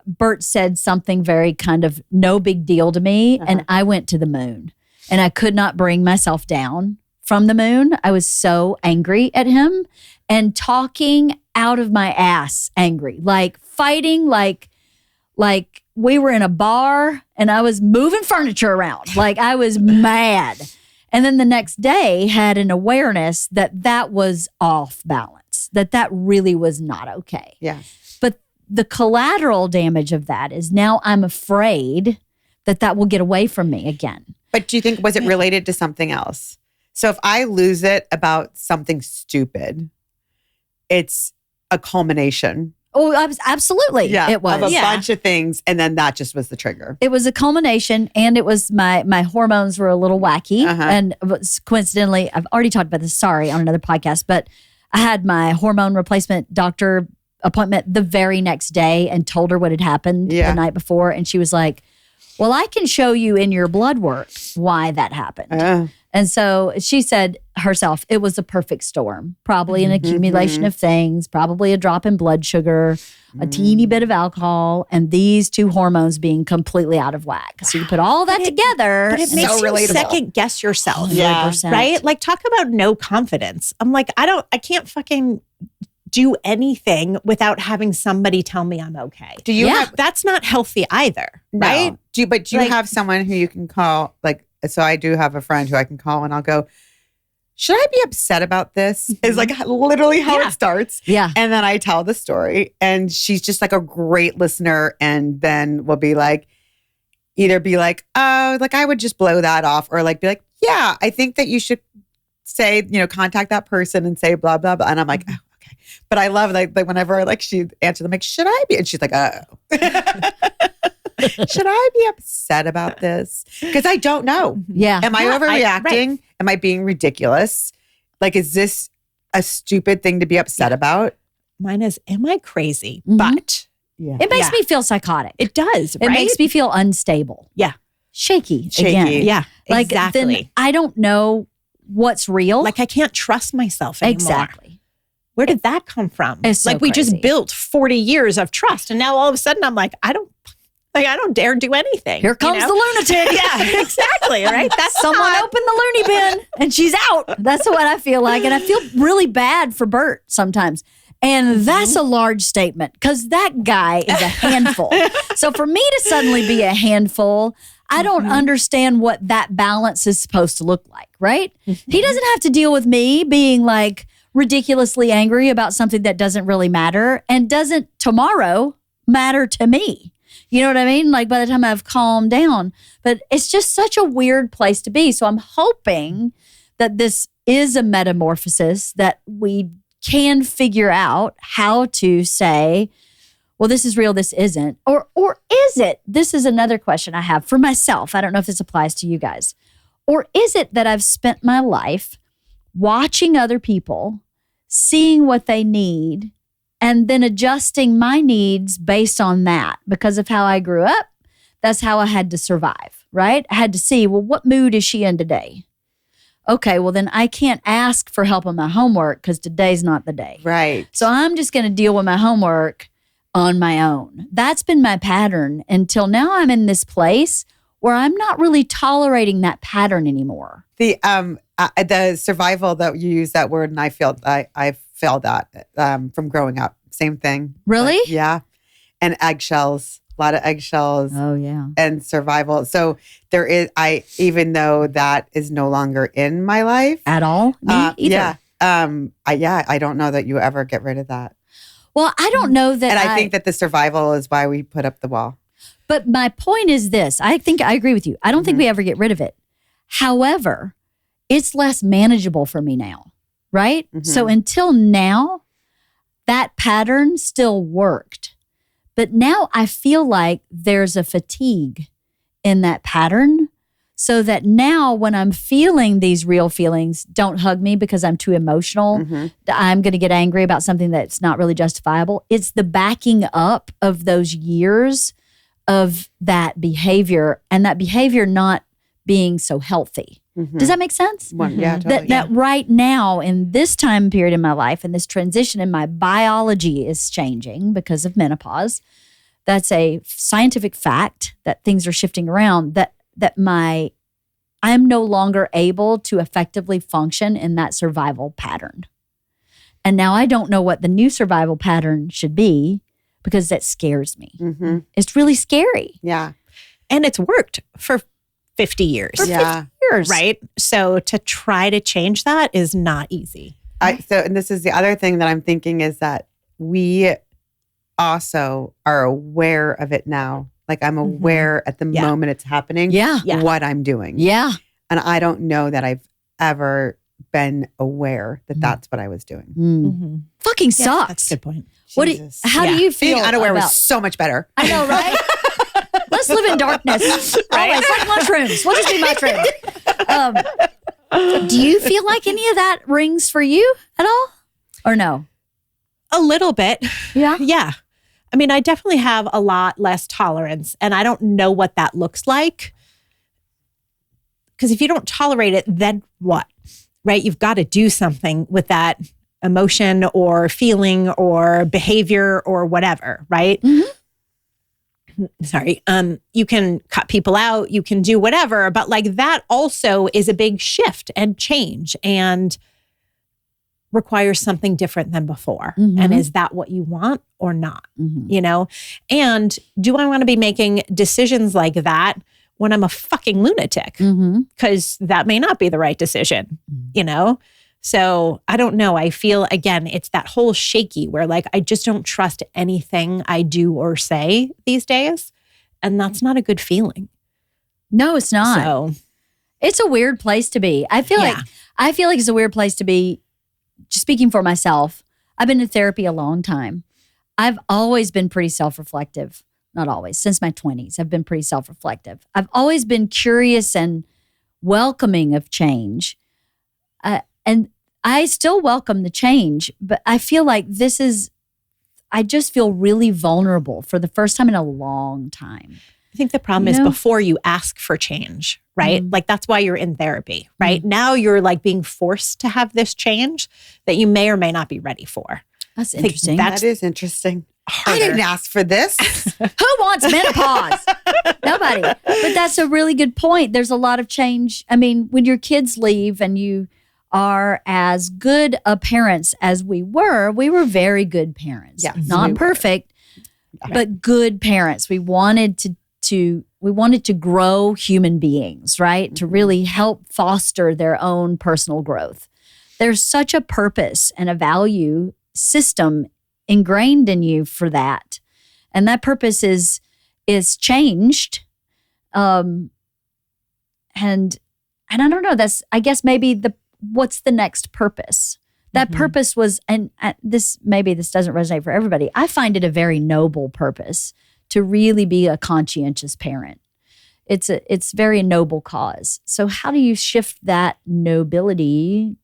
Bert said something very kind of no big deal to me and I went to the moon and I could not bring myself down from the moon. I was so angry at him and talking out of my ass angry, like fighting like we were in a bar and I was moving furniture around. Like I was mad. And then the next day had an awareness that was off balance, that really was not okay. Yeah. But the collateral damage of that is now I'm afraid that will get away from me again. But do you think, was it related to something else? So if I lose it about something stupid, it's a culmination. Oh, absolutely. It was. Of a bunch of things. And then that just was the trigger. It was a culmination and it was my hormones were a little wacky. And coincidentally, I've already talked about this, sorry, on another podcast, but I had my hormone replacement doctor appointment the very next day and told her what had happened the night before. And she was like, well, I can show you in your blood work why that happened. And so she said herself, it was a perfect storm, probably an accumulation of things, probably a drop in blood sugar, a teeny bit of alcohol, and these two hormones being completely out of whack. So you put all that together. But it makes you second guess yourself. 100%. Right? Like talk about no confidence. I'm like, I can't fucking do anything without having somebody tell me I'm okay. Do you have, that's not healthy either, right? No. Do you have someone who you can call, like, so I do have a friend who I can call and I'll go, should I be upset about this? Is like literally how it starts. Yeah. And then I tell the story and she's just like a great listener and then will be like, either be like, oh, like I would just blow that off or like be like, yeah, I think that you should say, contact that person and say blah, blah, blah. And I'm like, oh, okay. But I love like whenever like she answers, I'm like, should I be? And she's like, oh. Should I be upset about this? Because I don't know. Yeah. Am I Yeah, overreacting? right. Am I being ridiculous? Like, is this a stupid thing to be upset about? Mine is, am I crazy? Mhm. But Yeah. It makes Yeah. me feel psychotic. it does, It right? makes me feel unstable. Yeah. Shaky. Shaky. Again. Yeah, Like, exactly. then I don't know what's real. Like I can't trust myself anymore. exactly. Where did that come from? It's so like we crazy. just built 40 years of trust. And now all of a sudden I'm like, I don't dare do anything. Here comes the lunatic. Yeah, exactly. Right. That's Someone not- opened the loony bin and she's out. That's what I feel like. And I feel really bad for Bert sometimes. And that's a large statement because that guy is a handful. So for me to suddenly be a handful, I don't understand what that balance is supposed to look like, right? He doesn't have to deal with me being like ridiculously angry about something that doesn't really matter and doesn't tomorrow matter to me. You know what I mean? Like by the time I've calmed down. But it's just such a weird place to be. So I'm hoping that this is a metamorphosis that we can figure out how to say, well, this is real, this isn't. Or is it? This is another question I have for myself. I don't know if this applies to you guys. Or is it that I've spent my life watching other people, seeing what they need, and then adjusting my needs based on that because of how I grew up? That's how I had to survive, right? I had to see, well, what mood is she in today? Okay, well, then I can't ask for help on my homework because today's not the day. Right. So I'm just going to deal with my homework on my own. That's been my pattern until now. I'm in this place where I'm not really tolerating that pattern anymore. The survival that you use that word, and I felt that from growing up. Same thing. Really? Like, yeah. And eggshells, a lot of eggshells. Oh, yeah. And survival. So there is, even though that is no longer in my life. At all? Me either. Yeah. I don't know that you ever get rid of that. Well, I don't know that. And I think that the survival is why we put up the wall. But my point is this. I think I agree with you. I don't think we ever get rid of it. However, it's less manageable for me now, right? So until now, that pattern still worked. But now I feel like there's a fatigue in that pattern so that now when I'm feeling these real feelings, don't hug me because I'm too emotional. I'm going to get angry about something that's not really justifiable. It's the backing up of those years of that behavior and that behavior not being so healthy. Does that make sense? Yeah, totally. That right now in this time period in my life and this transition in my biology is changing because of menopause. That's a scientific fact that things are shifting around that I'm no longer able to effectively function in that survival pattern. And now I don't know what the new survival pattern should be because that scares me. It's really scary. Yeah. And it's worked for 50 years. Yeah. Years. Right. So to try to change that is not easy. And this is the other thing that I'm thinking is that we also are aware of it now. Like I'm aware at the moment it's happening, Yeah. what I'm doing. Yeah. And I don't know that I've ever been aware that that's what I was doing. Fucking sucks. That's a good point. What? Jesus. How do you feel? Being unaware about, was so much better. I know, right? Let's live in darkness. Always like mushrooms. We'll just be mushrooms. Do you feel like any of that rings for you at all? Or no? A little bit. Yeah. Yeah. I mean, I definitely have a lot less tolerance and I don't know what that looks like. Because if you don't tolerate it, then what? Right? You've got to do something with that emotion or feeling or behavior or whatever, right? Sorry. You can cut people out, you can do whatever, but like that also is a big shift and change and requires something different than before. And is that what you want or not? You know? And do I want to be making decisions like that when I'm a fucking lunatic? Because that may not be the right decision, you know? So I don't know. I feel, again, it's that whole shaky where like, I just don't trust anything I do or say these days. And that's not a good feeling. No, it's not. So It's a weird place to be. I feel like it's a weird place to be. Just speaking for myself, I've been in therapy a long time. I've always been pretty self-reflective. not always, since my 20s, I've been pretty self-reflective. I've always been curious and welcoming of change. And I still welcome the change, but I feel like I just feel really vulnerable for the first time in a long time. I think the problem is before you ask for change, right? Like that's why you're in therapy, right? Now you're like being forced to have this change that you may or may not be ready for. That's interesting. That is interesting. Harder. I didn't ask for this. Who wants menopause? Nobody. But that's a really good point. There's a lot of change. I mean, when your kids leave and you are as good a parents as we were very good parents. Yes, not perfect, but good parents. We wanted to grow human beings, right? To really help foster their own personal growth. There's such a purpose and a value system ingrained in you for that. And that purpose is changed. And I don't know, I guess maybe what's the next purpose? That purpose was, and this doesn't resonate for everybody. I find it a very noble purpose to really be a conscientious parent. It's very noble cause. So how do you shift that nobility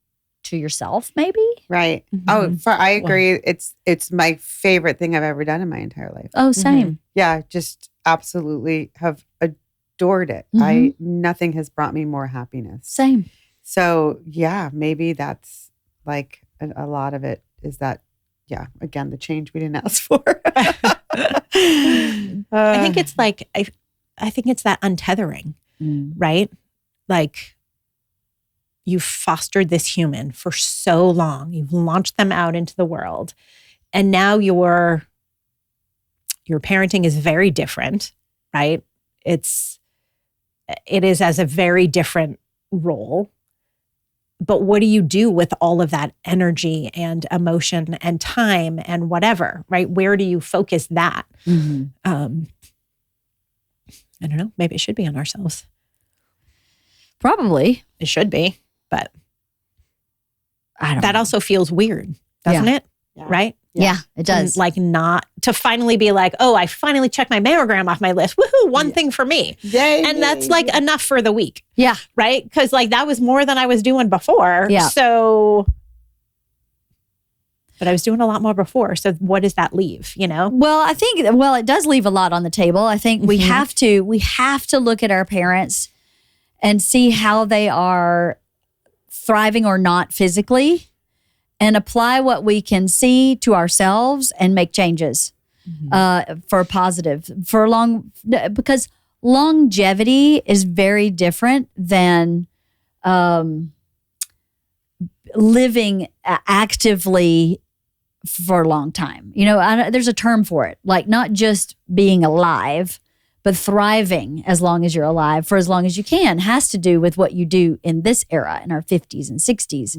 to yourself, maybe? Right. I agree. It's my favorite thing I've ever done in my entire life. Oh, same. Yeah, just absolutely have adored it. Nothing has brought me more happiness. Same. So yeah, maybe that's like a lot of it is that, yeah, again, the change we didn't ask for. I think it's like, I think it's that untethering, right? Like you've fostered this human for so long. You've launched them out into the world. And now your parenting is very different, right? It is as a very different role. But what do you do with all of that energy and emotion and time and whatever, right? Where do you focus that? I don't know. Maybe it should be on ourselves. Probably. It should be, but I don't that know. also feels weird, doesn't it? Yeah. Right? Yeah, it does. And like not to finally be like, oh, I finally checked my mammogram off my list. Woohoo, one thing for me. Yay, and that's like enough for the week. Yeah. Right? Because like that was more than I was doing before. Yeah. So, but I was doing a lot more before. So what does that leave, you know? Well, I think, it does leave a lot on the table. I think we have to look at our parents and see how they are thriving or not physically, and apply what we can see to ourselves and make changes for positive, because longevity is very different than living actively for a long time. You know, there's a term for it, like not just being alive, but thriving as long as you're alive for as long as you can. Has to do with what you do in this era, in our 50s and 60s.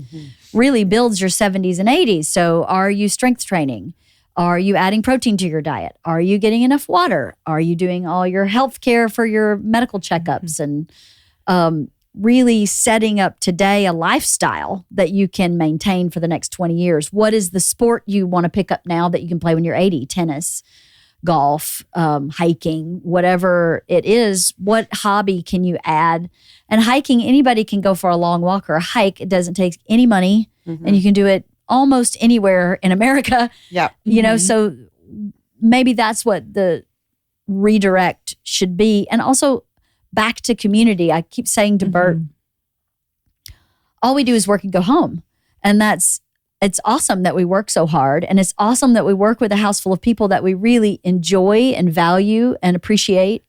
Really builds your 70s and 80s. So are you strength training? Are you adding protein to your diet? Are you getting enough water? Are you doing all your health care for your medical checkups? And really setting up today a lifestyle that you can maintain for the next 20 years. What is the sport you want to pick up now that you can play when you're 80? Tennis, golf, hiking, whatever it is. What hobby can you add? And hiking, anybody can go for a long walk or a hike. It doesn't take any money, and you can do it almost anywhere in America. Yeah. You know, so maybe that's what the redirect should be. And also back to community. I keep saying to Bert, all we do is work and go home. And it's awesome that we work so hard, and it's awesome that we work with a house full of people that we really enjoy and value and appreciate,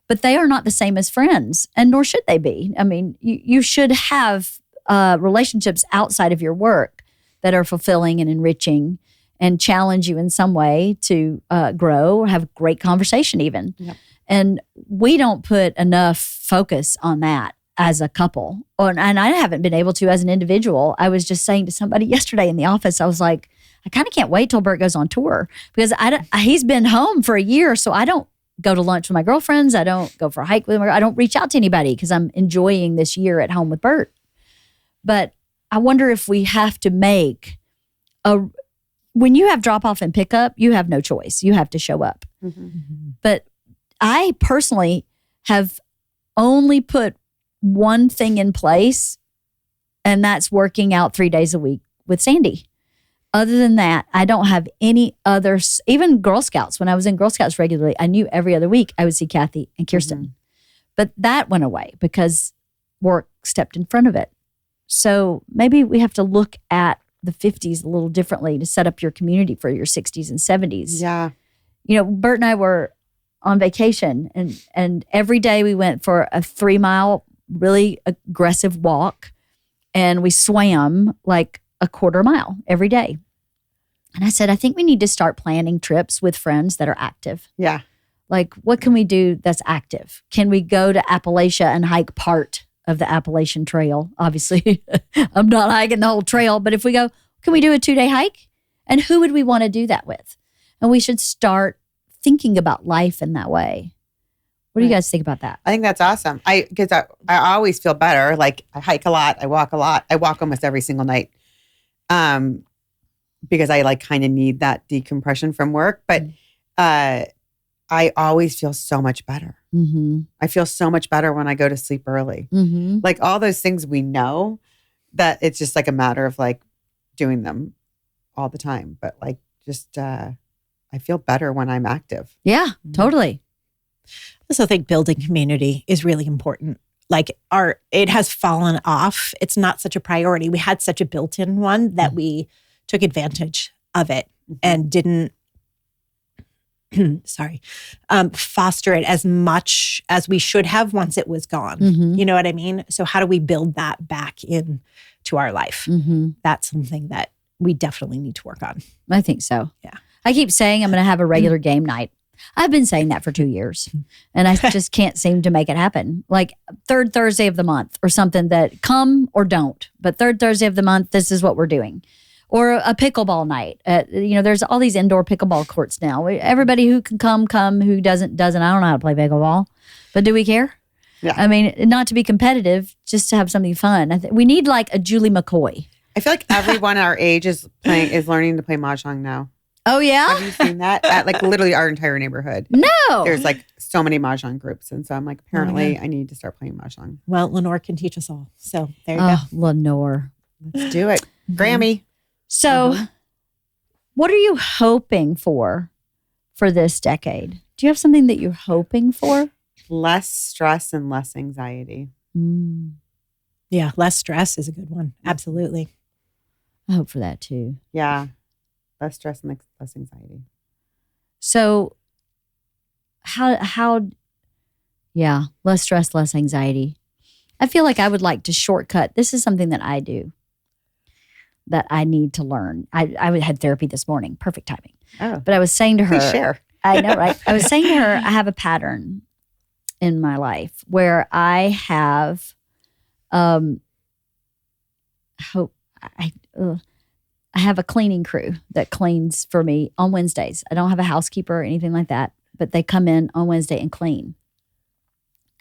but they are not the same as friends, and nor should they be. I mean, you should have relationships outside of your work that are fulfilling and enriching and challenge you in some way to grow or have great conversation even. Yep. And we don't put enough focus on that as a couple. And I haven't been able to as an individual. I was just saying to somebody yesterday in the office, I was like, I kind of can't wait till Bert goes on tour, because he's been home for a year, so I don't go to lunch with my girlfriends. I don't go for a hike with him. I don't reach out to anybody because I'm enjoying this year at home with Bert. But I wonder if we have to make when you have drop off and pick up, you have no choice. You have to show up. But I personally have only put one thing in place, and that's working out 3 days a week with Sandy. Other than that, I don't have any others. Even Girl Scouts, when I was in Girl Scouts regularly, I knew every other week I would see Cathy and Kirsten. But that went away because work stepped in front of it. So maybe we have to look at the 50s a little differently to set up your community for your 60s and 70s. Yeah. You know, Bert and I were on vacation, and every day we went for a 3-mile, really aggressive walk, and we swam like a quarter mile every day. And I said, I think we need to start planning trips with friends that are active. Yeah. Like, what can we do that's active? Can we go to Appalachia and hike part of the Appalachian Trail? Obviously, I'm not hiking the whole trail, but if we go, can we do a 2-day hike? And who would we want to do that with? And we should start thinking about life in that way. What do you guys think about that? I think that's awesome. Because I always feel better. Like, I hike a lot. I walk a lot. I walk almost every single night. Because I like kind of need that decompression from work. But I always feel so much better. I feel so much better when I go to sleep early. Like, all those things we know, that it's just like a matter of like doing them all the time. But like, just I feel better when I'm active. Yeah, totally. I also think building community is really important. Like, it has fallen off. It's not such a priority. We had such a built-in one that we took advantage of it and didn't foster it as much as we should have once it was gone. You know what I mean? So how do we build that back into our life? That's something that we definitely need to work on. I think so. Yeah. I keep saying I'm going to have a regular game night. I've been saying that for 2 years, and I just can't seem to make it happen. Like, third Thursday of the month or something, that come or don't, but third Thursday of the month, this is what we're doing. Or a pickleball night. You know, there's all these indoor pickleball courts now. Everybody who can come. Who doesn't. I don't know how to play pickleball, but do we care? Yeah. I mean, not to be competitive, just to have something fun. We need like a Julie McCoy. I feel like everyone our age is learning to play mahjong now. Oh, yeah? Have you seen that? At like literally our entire neighborhood. No. There's like so many mahjong groups. And so I'm like, apparently I need to start playing mahjong. Well, Lenore can teach us all. So there you go. Lenore. Let's do it. Grammy. So what are you hoping for this decade? Do you have something that you're hoping for? Less stress and less anxiety. Yeah, less stress is a good one. Absolutely. I hope for that too. Yeah. Less stress and less anxiety. So less stress, less anxiety. I feel like I would like to shortcut. This is something that I do that I need to learn. I had therapy this morning. Perfect timing. Oh. But I was saying to her. Please share. I know, right? I was saying to her, I have a pattern in my life where I have I have a cleaning crew that cleans for me on Wednesdays. I don't have a housekeeper or anything like that, but they come in on Wednesday and clean.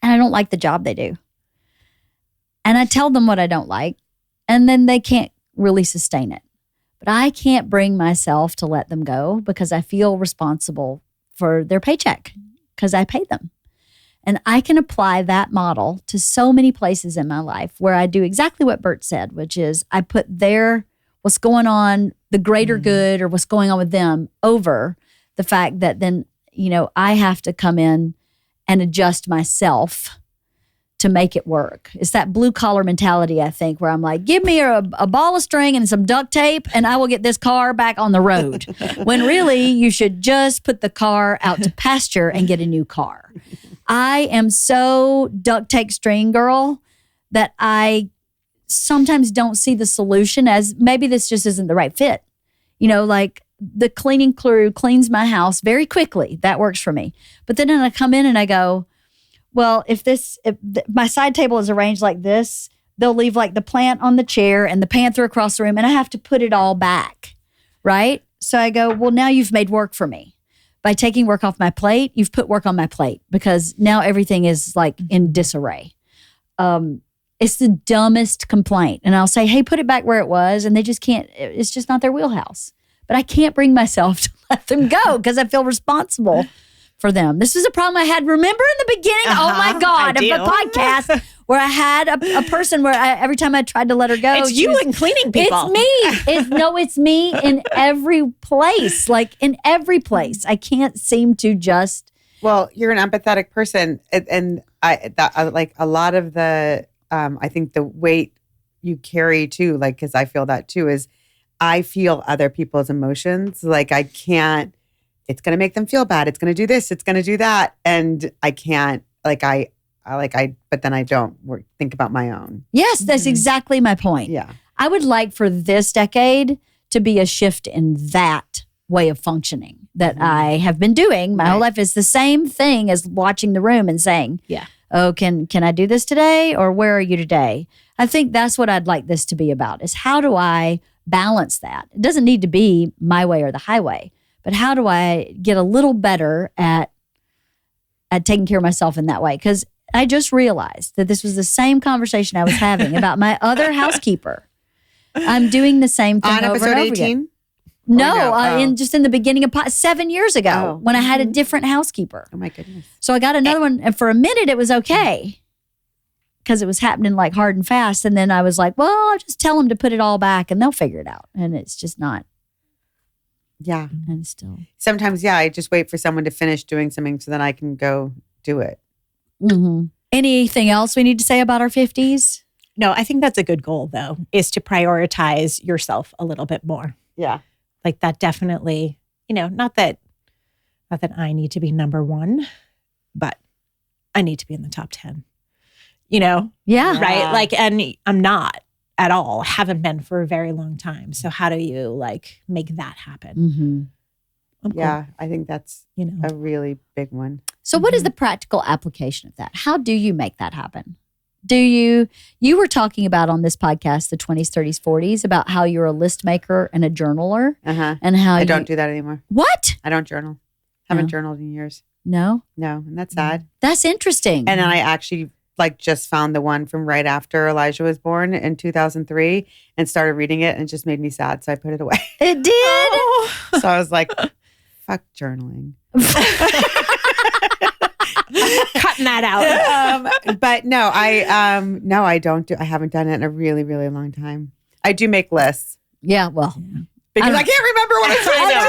And I don't like the job they do. And I tell them what I don't like, and then they can't really sustain it. But I can't bring myself to let them go because I feel responsible for their paycheck because I pay them. And I can apply that model to so many places in my life where I do exactly what Bert said, which is I put what's going on, the greater good or what's going on with them over the fact that then, I have to come in and adjust myself to make it work. It's that blue collar mentality, I think, where I'm like, give me a ball of string and some duct tape and I will get this car back on the road. When really you should just put the car out to pasture and get a new car. I am so duct tape string girl that I sometimes don't see the solution as maybe this just isn't the right fit. Like the cleaning crew cleans my house very quickly. That works for me. But then I come in and I go, well, if my side table is arranged like this, they'll leave like the plant on the chair and the panther across the room and I have to put it all back, right? So I go, well, now you've made work for me. By taking work off my plate, you've put work on my plate because now everything is like in disarray. It's the dumbest complaint. And I'll say, hey, put it back where it was. And they just can't, it's just not their wheelhouse. But I can't bring myself to let them go because I feel responsible for them. This was a problem I had. Remember in the beginning? Oh my God, of the podcast where I had a person where every time I tried to let her go, it's you and cleaning people. It's me. It's me in every place. Like in every place, I can't seem to just. Well, you're an empathetic person, and I like a lot of the. I think the weight you carry too, like because I feel that too, is I feel other people's emotions. Like I can't. It's going to make them feel bad. It's going to do this. It's going to do that, and I can't. But then I don't think about my own. Yes, that's exactly my point. Yeah. I would like for this decade to be a shift in that way of functioning that I have been doing my whole life. Is the same thing as watching the room and saying, oh, can I do this today? Or where are you today? I think that's what I'd like this to be about, is how do I balance that? It doesn't need to be my way or the highway, but how do I get a little better at taking care of myself in that way? Because I just realized that this was the same conversation I was having about my other housekeeper. I'm doing the same thing on over episode and over 18? again. No, in the beginning of 7 years ago when I had a different housekeeper. Oh my goodness. So I got another one, and for a minute it was okay because it was happening like hard and fast. And then I was like, well, I'll just tell them to put it all back and they'll figure it out. And it's just not. Yeah. And still. Sometimes, I just wait for someone to finish doing something so then I can go do it. Mm-hmm. Anything else we need to say about our 50s? No, I think that's a good goal though, is to prioritize yourself a little bit more. Yeah. Like that definitely, not that I need to be number one, but I need to be in the top 10, Yeah. Right? Like, and I'm not at all, haven't been for a very long time. So how do you make that happen? Mm-hmm. Yeah. I think that's, a really big one. So what is the practical application of that? How do you make that happen? You were talking about on this podcast, the 20s, 30s, 40s, about how you're a list maker and a journaler and how I don't do that anymore. What? I don't journal. Haven't journaled in years. No? No. And that's sad. That's interesting. And then I actually just found the one from right after Elijah was born in 2003 and started reading it and it just made me sad. So I put it away. It did? So I was like, fuck journaling. Cutting that out. But no, I don't do. I haven't done it in a really, really long time. I do make lists. Yeah, well, because I can't remember what I'm trying to do.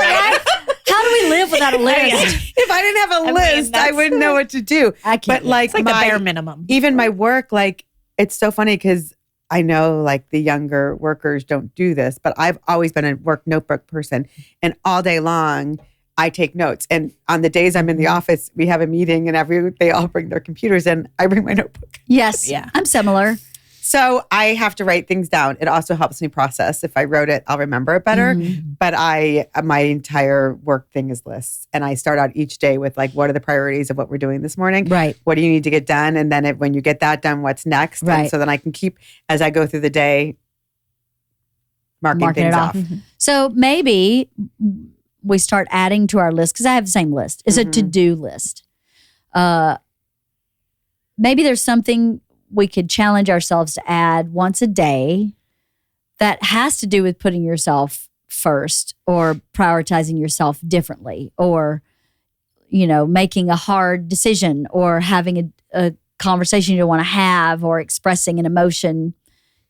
How do we live without a list? If I didn't have a list, I wouldn't know what to do. I can't. But it's like the bare minimum. Even my work, it's so funny because I know the younger workers don't do this, but I've always been a work notebook person, and all day long I take notes. And on the days I'm in the office, we have a meeting and they all bring their computers and I bring my notebook. Yes. Yeah. I'm similar. So I have to write things down. It also helps me process. If I wrote it, I'll remember it better. Mm-hmm. But my entire work thing is lists. And I start out each day with what are the priorities of what we're doing this morning? Right. What do you need to get done? And then when you get that done, what's next? Right. And so then I can keep, as I go through the day, marking things off. Mm-hmm. So maybe we start adding to our list, because I have the same list. It's a to-do list. Maybe there's something we could challenge ourselves to add once a day that has to do with putting yourself first or prioritizing yourself differently or, making a hard decision or having a conversation you don't want to have or expressing an emotion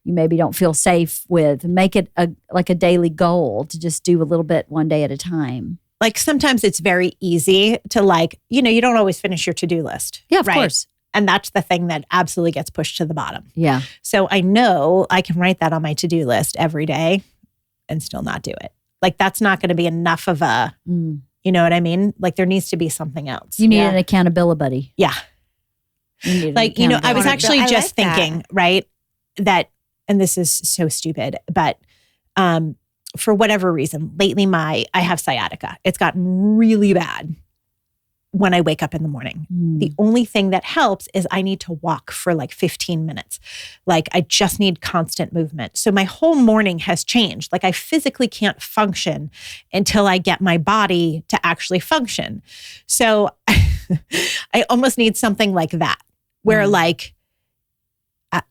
you maybe don't feel safe with. Make it a daily goal to just do a little bit one day at a time. Sometimes it's very easy to you don't always finish your to-do list. Yeah, of course. And that's the thing that absolutely gets pushed to the bottom. Yeah. So I know I can write that on my to-do list every day and still not do it. That's not going to be enough of a, you know what I mean? There needs to be something else. You need an accountability buddy. Yeah. I was actually just thinking, right, that, and this is so stupid, but for whatever reason, lately I have sciatica. It's gotten really bad when I wake up in the morning. The only thing that helps is I need to walk for 15 minutes. I just need constant movement. So my whole morning has changed. I physically can't function until I get my body to actually function. So I almost need something like that, where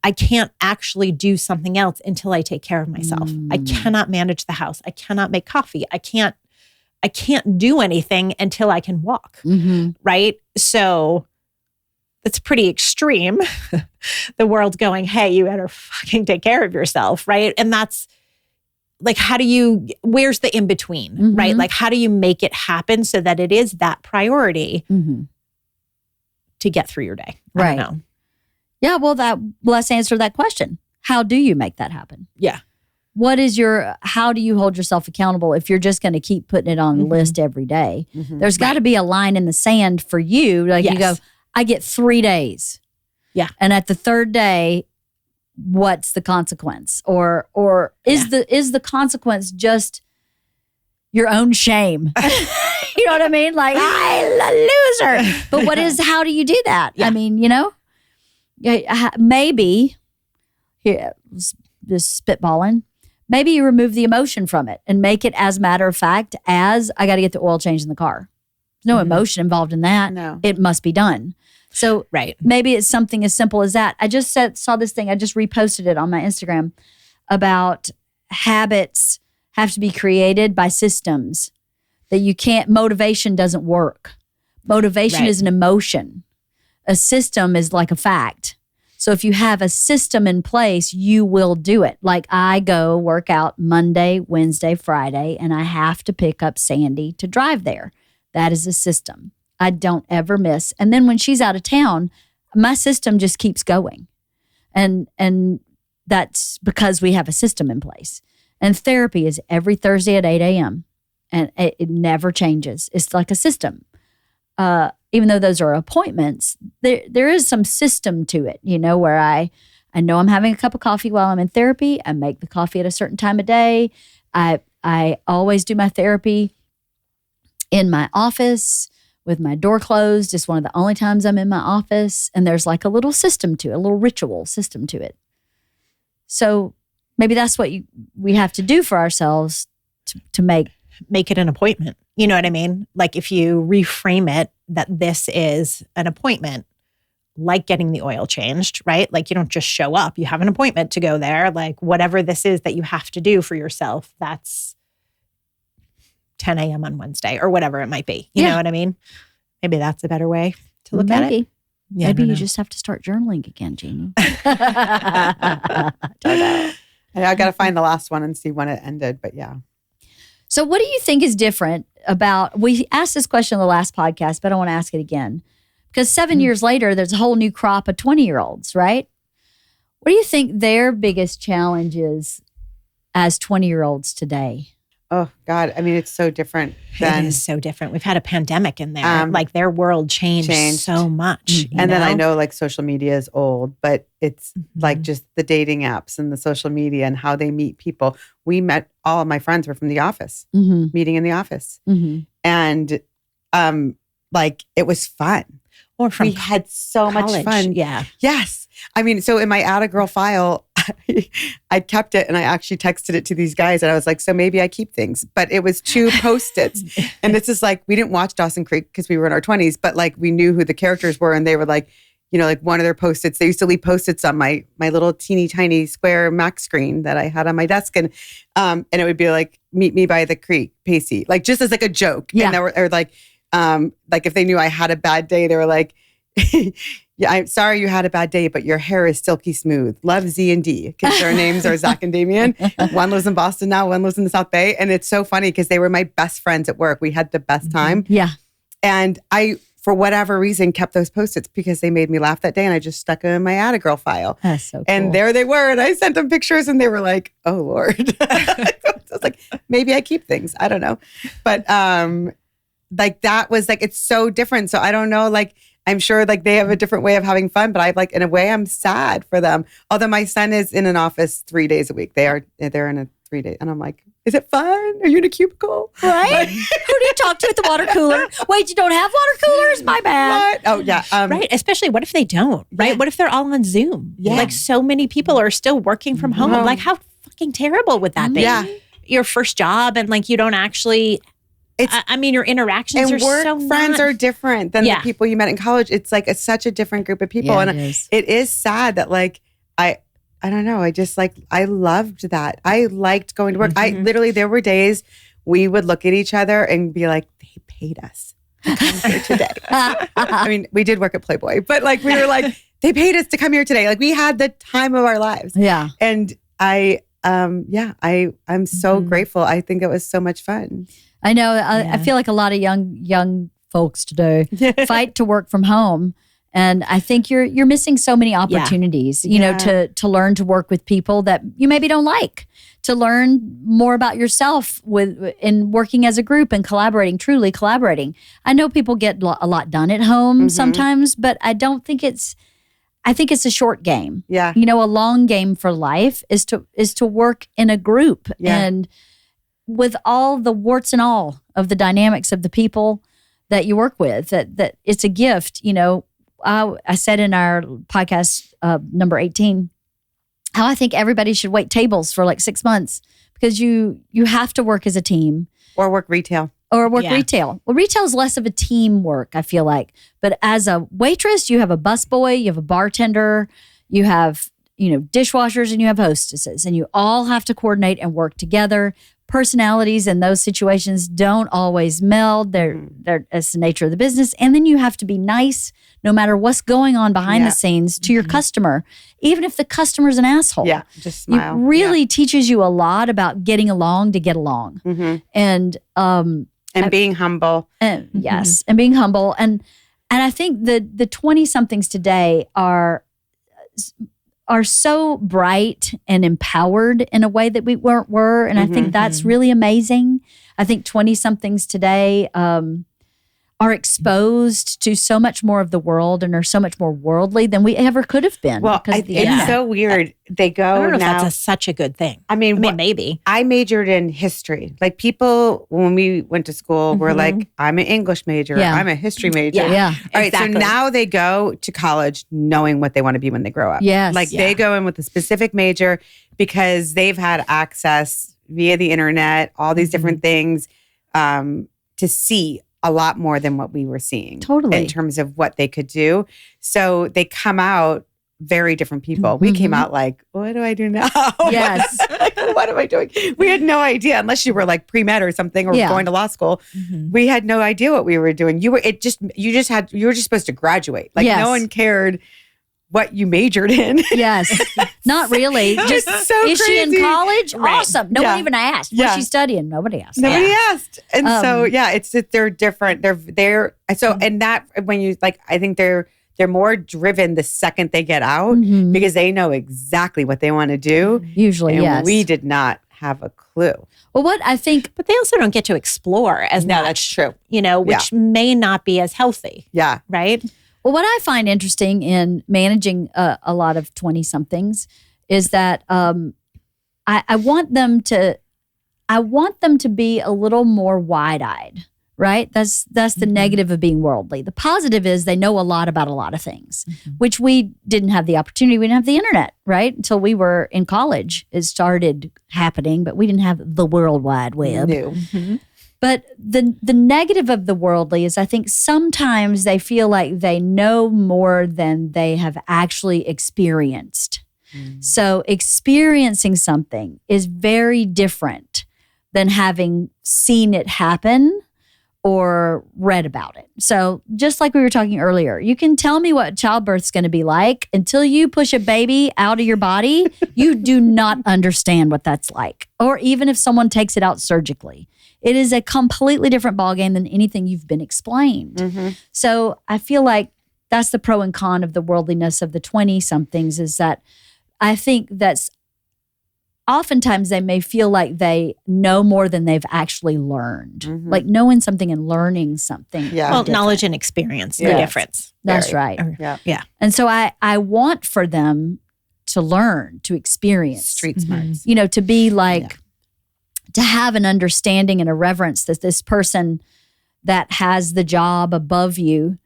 I can't actually do something else until I take care of myself. I cannot manage the house. I cannot make coffee. I can't I can't do anything until I can walk. Right. So that's pretty extreme. The world going, hey, you better fucking take care of yourself. Right. And that's like, where's the in between? Right. Like, how do you make it happen so that it is that priority to get through your day? I don't know. Yeah. Well, let's answer that question. How do you make that happen? Yeah. How do you hold yourself accountable if you're just going to keep putting it on the list every day? There's got to be a line in the sand for you. Like you go, I get 3 days. Yeah. And at the third day, what's the consequence? Or is the consequence just your own shame? You know what I mean? Like, I'm a loser. But how do you do that? Yeah. I mean, maybe, here, just spitballing, maybe you remove the emotion from it and make it as matter of fact as I got to get the oil change in the car. There's no emotion involved in that. No. It must be done. So maybe it's something as simple as that. I just saw this thing. I just reposted it on my Instagram about habits have to be created by systems that you can't, motivation doesn't work. Motivation is an emotion. A system is like a fact. So if you have a system in place, you will do it. Like I go work out Monday, Wednesday, Friday, and I have to pick up Sandy to drive there. That is a system. I don't ever miss. And then when she's out of town, my system just keeps going. And that's because we have a system in place. And therapy is every Thursday at 8 a.m. And it never changes. It's like a system. Even though those are appointments, there is some system to it, where I know I'm having a cup of coffee while I'm in therapy. I make the coffee at a certain time of day. I always do my therapy in my office with my door closed. It's one of the only times I'm in my office. And there's like a little system to it, a little ritual system to it. So maybe that's what we have to do for ourselves to make it an appointment. You know what I mean? Like if you reframe it that this is an appointment, like getting the oil changed, right? Like you don't just show up. You have an appointment to go there. Like whatever this is that you have to do for yourself, that's 10 a.m. on Wednesday or whatever it might be. You know what I mean? Maybe that's a better way to look at it. Yeah, maybe you just have to start journaling again, Jeannie. Don't know. I got to find the last one and see when it ended, but yeah. So what do you think is different about, we asked this question in the last podcast, but I want to ask it again. Because 7 years later, there's a whole new crop of 20-year-olds, right? What do you think their biggest challenge is as 20-year-olds today? Oh, God. I mean, it's so different. It is so different. We've had a pandemic in there. Like their world changed so much. And then I know like social media is old, but it's like just the dating apps and the social media and how they meet people. We met, all of my friends were from the office, meeting in the office. And like it was fun. Or we had so college. Much fun. Yeah. Yes. I mean, so in my Atta-girl file, I kept it and I actually texted it to these guys and I was like, so maybe I keep things. But it was 2 Post-its. And this is like, we didn't watch Dawson Creek because we were in our 20s, but like we knew who the characters were and they were like, like one of their Post-its. They used to leave Post-its on my little teeny tiny square Mac screen that I had on my desk. And it would be like, meet me by the creek, Pacey. Like just as like a joke. Yeah. And they were, or like if they knew I had a bad day, they were like, yeah, I'm sorry you had a bad day, but your hair is silky smooth. Love Z and D, because their names are Zach and Damien. One lives in Boston now, one lives in the South Bay. And it's so funny because they were my best friends at work. We had the best time. Yeah. And I, for whatever reason, kept those Post-its because they made me laugh that day. And I just stuck them in my Atta-girl file. That's so cool. And there they were. And I sent them pictures and they were like, oh, Lord. I was like, maybe I keep things. I don't know. But like that was like, it's so different. So I don't know, like, I'm sure like they have a different way of having fun, but I like in a way I'm sad for them. Although my son is in an office 3 days a week. They're in a 3 day. And I'm like, is it fun? Are you in a cubicle? Right? Who do you talk to at the water cooler? Wait, you don't have water coolers? My bad. What? Oh yeah. Right. Especially what if they don't, right? Yeah. What if they're all on Zoom? Yeah. Like so many people are still working from home. Like how fucking terrible would that be? Yeah. Your first job and like you don't actually... I mean, your interactions are work so friends are different than the people you met in college. It's like it's such a different group of people. Yeah, and it is sad that like, I don't know. I just like, I loved that. I liked going to work. I literally, there were days we would look at each other and be like, they paid us to come here today. I mean, we did work at Playboy, but like we were like, they paid us to come here today. Like we had the time of our lives. Yeah. And I'm so grateful. I think it was so much fun. I know. I feel like a lot of young folks today fight to work from home. And I think you're missing so many opportunities, you know, to learn to work with people that you maybe don't like, to learn more about yourself in working as a group and truly collaborating. I know people get a lot done at home sometimes, but I think it's a short game. Yeah. You know, a long game for life is to work in a group and with all the warts and all of the dynamics of the people that you work with, that it's a gift. You know, I said in our podcast number 18 how I think everybody should wait tables for like 6 months because you have to work as a team. Or work retail. Retail. Well, retail is less of a teamwork, I feel like. But as a waitress, you have a busboy, you have a bartender, you have, you know, dishwashers, and you have hostesses, and you all have to coordinate and work together. Personalities in those situations don't always meld. It's the nature of the business. And then you have to be nice no matter what's going on behind the scenes to your customer, even if the customer's an asshole. Yeah, just smile. It really teaches you a lot about getting along to get along. And being humble. Yes, and being humble. And I think the 20-somethings today are so bright and empowered in a way that we were. And I think that's really amazing. I think 20-somethings today are exposed to so much more of the world and are so much more worldly than we ever could have been. Well, it's so weird. They go I don't know now. if that's such a good thing. I mean, maybe. I majored in history. Like people, when we went to school, were like, I'm an English major. Yeah. I'm a history major. Yeah. All right. Exactly. So now they go to college knowing what they want to be when they grow up. Yes. Like they go in with a specific major because they've had access via the internet, all these different things to see a lot more than what we were seeing. Totally. In terms of what they could do. So they come out very different people. We came out like, what do I do now? Yes. Like, what am I doing? We had no idea unless you were like pre-med or something or going to law school. We had no idea what we were doing. You were just supposed to graduate. Like no one cared what you majored in. Yes. Not really. Just so is she in crazy. college? Right. Awesome. No one even asked. What's she studying? Nobody asked. Nobody asked. And so it's that they're different. They're so and that when you like I think they're more driven the second they get out because they know exactly what they want to do. Usually, and yes. we did not have a clue. Well, what I think, But they also don't get to explore as much. That's true. You know, which may not be as healthy. Yeah. Right? well, what I find interesting in managing a lot of 20-somethings is that I want them to be a little more wide-eyed. Right? That's the negative of being worldly. The positive is they know a lot about a lot of things, which we didn't have the opportunity. We didn't have the internet, right? Until we were in college. It started happening, but we didn't have the World Wide Web. No. But the negative of the worldly is I think sometimes they feel like they know more than they have actually experienced. So experiencing something is very different than having seen it happen or read about it. So just like we were talking earlier, you can tell me what childbirth's going to be like. Until you push a baby out of your body, you do not understand what that's like. Or even if someone takes it out surgically. It is a completely different ballgame than anything you've been explained. So I feel like that's the pro and con of the worldliness of the 20-somethings is that I think that's oftentimes they may feel like they know more than they've actually learned. Like knowing something and learning something. Yeah. Well, different. knowledge and experience, the Yes. difference. That's right. Yeah. And so I want for them to learn, to experience. Street smarts. You know, to be like, to have an understanding and a reverence that this person that has the job above you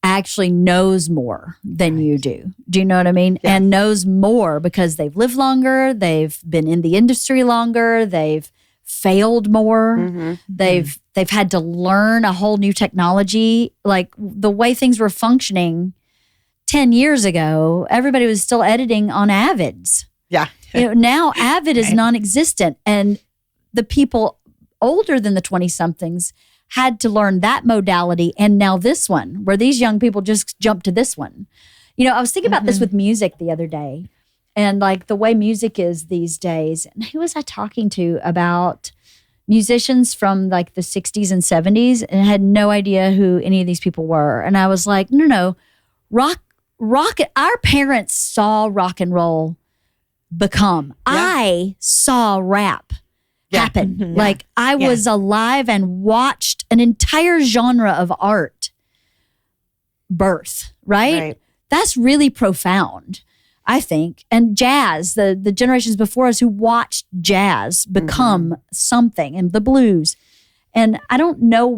actually knows more than you do. Do you know what I mean? Yeah. And knows more because they've lived longer, they've been in the industry longer, they've failed more, they've had to learn a whole new technology. Like the way things were functioning 10 years ago, everybody was still editing on Avids. Yeah. You know, now Avid is non-existent, and the people older than the 20-somethings had to learn that modality, and now this one, where these young people just jump to this one. You know, I was thinking about this with music the other day, and like the way music is these days. And who was I talking to about musicians from like the 60s and 70s, and had no idea who any of these people were. And I was like, no, rock, our parents saw rock and roll become. Yeah. I saw rap happen. Mm-hmm. Like I was alive and watched an entire genre of art birth, right? That's really profound, I think. And jazz, the generations before us who watched jazz become something, and the blues. And I don't know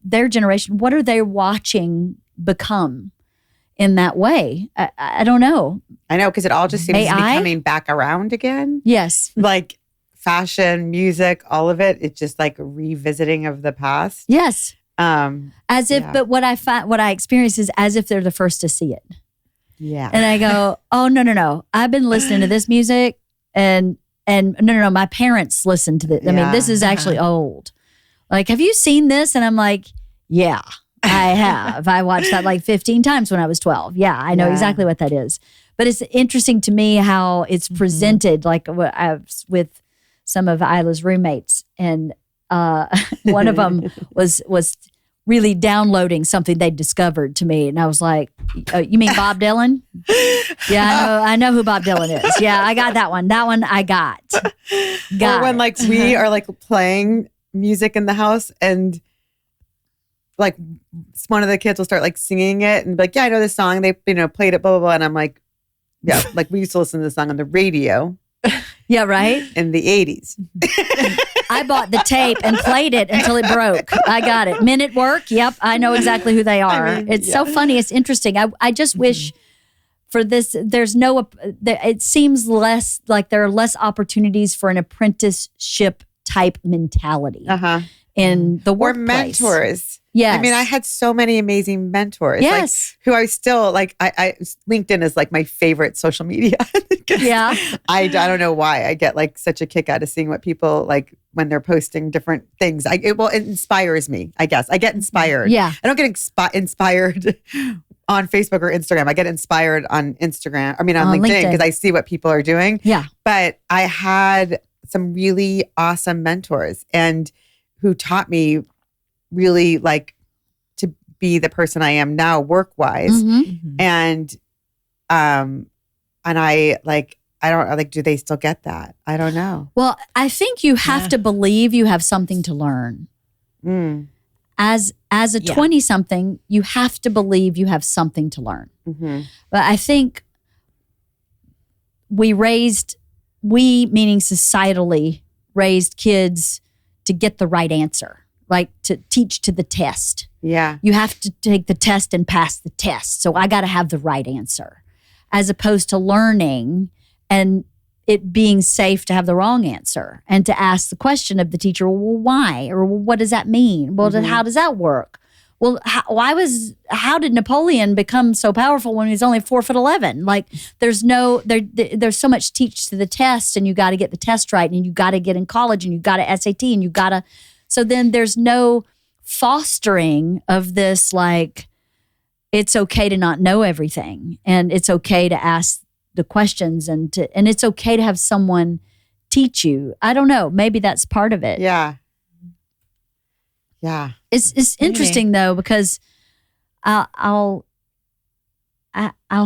their generation, what are they watching become in that way? I don't know. I know, because it all just seems to be coming back around again. Yes. Like fashion, music, all of it. It's just like a revisiting of the past. Yes. As if, but what I experience is as if they're the first to see it. Yeah. And I go, oh, no. I've been listening to this music and no, my parents listened to this. I mean, this is actually old. Like, have you seen this? And I'm like, yeah, I have. I watched that like 15 times when I was 12. Yeah, I know exactly what that is. But it's interesting to me how it's presented, like I was with some of Isla's roommates, and one of them was really downloading something they'd discovered to me. And I was like, you mean Bob Dylan? Yeah, I know who Bob Dylan is. Yeah, I got that one. That one I got. Or when like we are like playing music in the house, and like one of the kids will start like singing it and be like, yeah, I know this song. They, played it, blah, blah, blah. And I'm like, yeah, like we used to listen to this song on the radio. Yeah, right? In the 80s. I bought the tape and played it until it broke. I got it. Men at Work. Yep. I know exactly who they are. It's so funny. It's interesting. I just wish for this, it seems less like there are less opportunities for an apprenticeship type mentality in the workplace. Or mentors. Yes. I mean, I had so many amazing mentors. Yes. Like, who I still like. I LinkedIn is like my favorite social media. Yeah. I don't know why I get like such a kick out of seeing what people like when they're posting different things. It inspires me, I guess. I get inspired. Yeah. I don't get inspired on Facebook or Instagram. I get inspired on Instagram. I mean, on LinkedIn, because I see what people are doing. Yeah. But I had some really awesome mentors and who taught me really like to be the person I am now work-wise. And I don't like, do they still get that? I don't know. Well, I think you have to believe you have something to learn. As a 20-something, you have to believe you have something to learn. But I think we meaning societally, raised kids to get the right answer. Like to teach to the test. Yeah. You have to take the test and pass the test. So I got to have the right answer. As opposed to learning and it being safe to have the wrong answer and to ask the question of the teacher, well, why? Or well, what does that mean? Well, how does that work? Well, how did Napoleon become so powerful when he was only 4'11"? Like there's so much teach to the test, and you got to get the test right, and you got to get in college, and you got to SAT, and you got to. So then there's no fostering of this, like, it's okay to not know everything, and it's okay to ask the questions, and it's okay to have someone teach you. I don't know. Maybe that's part of it. Yeah. Yeah. It's interesting though, because I'll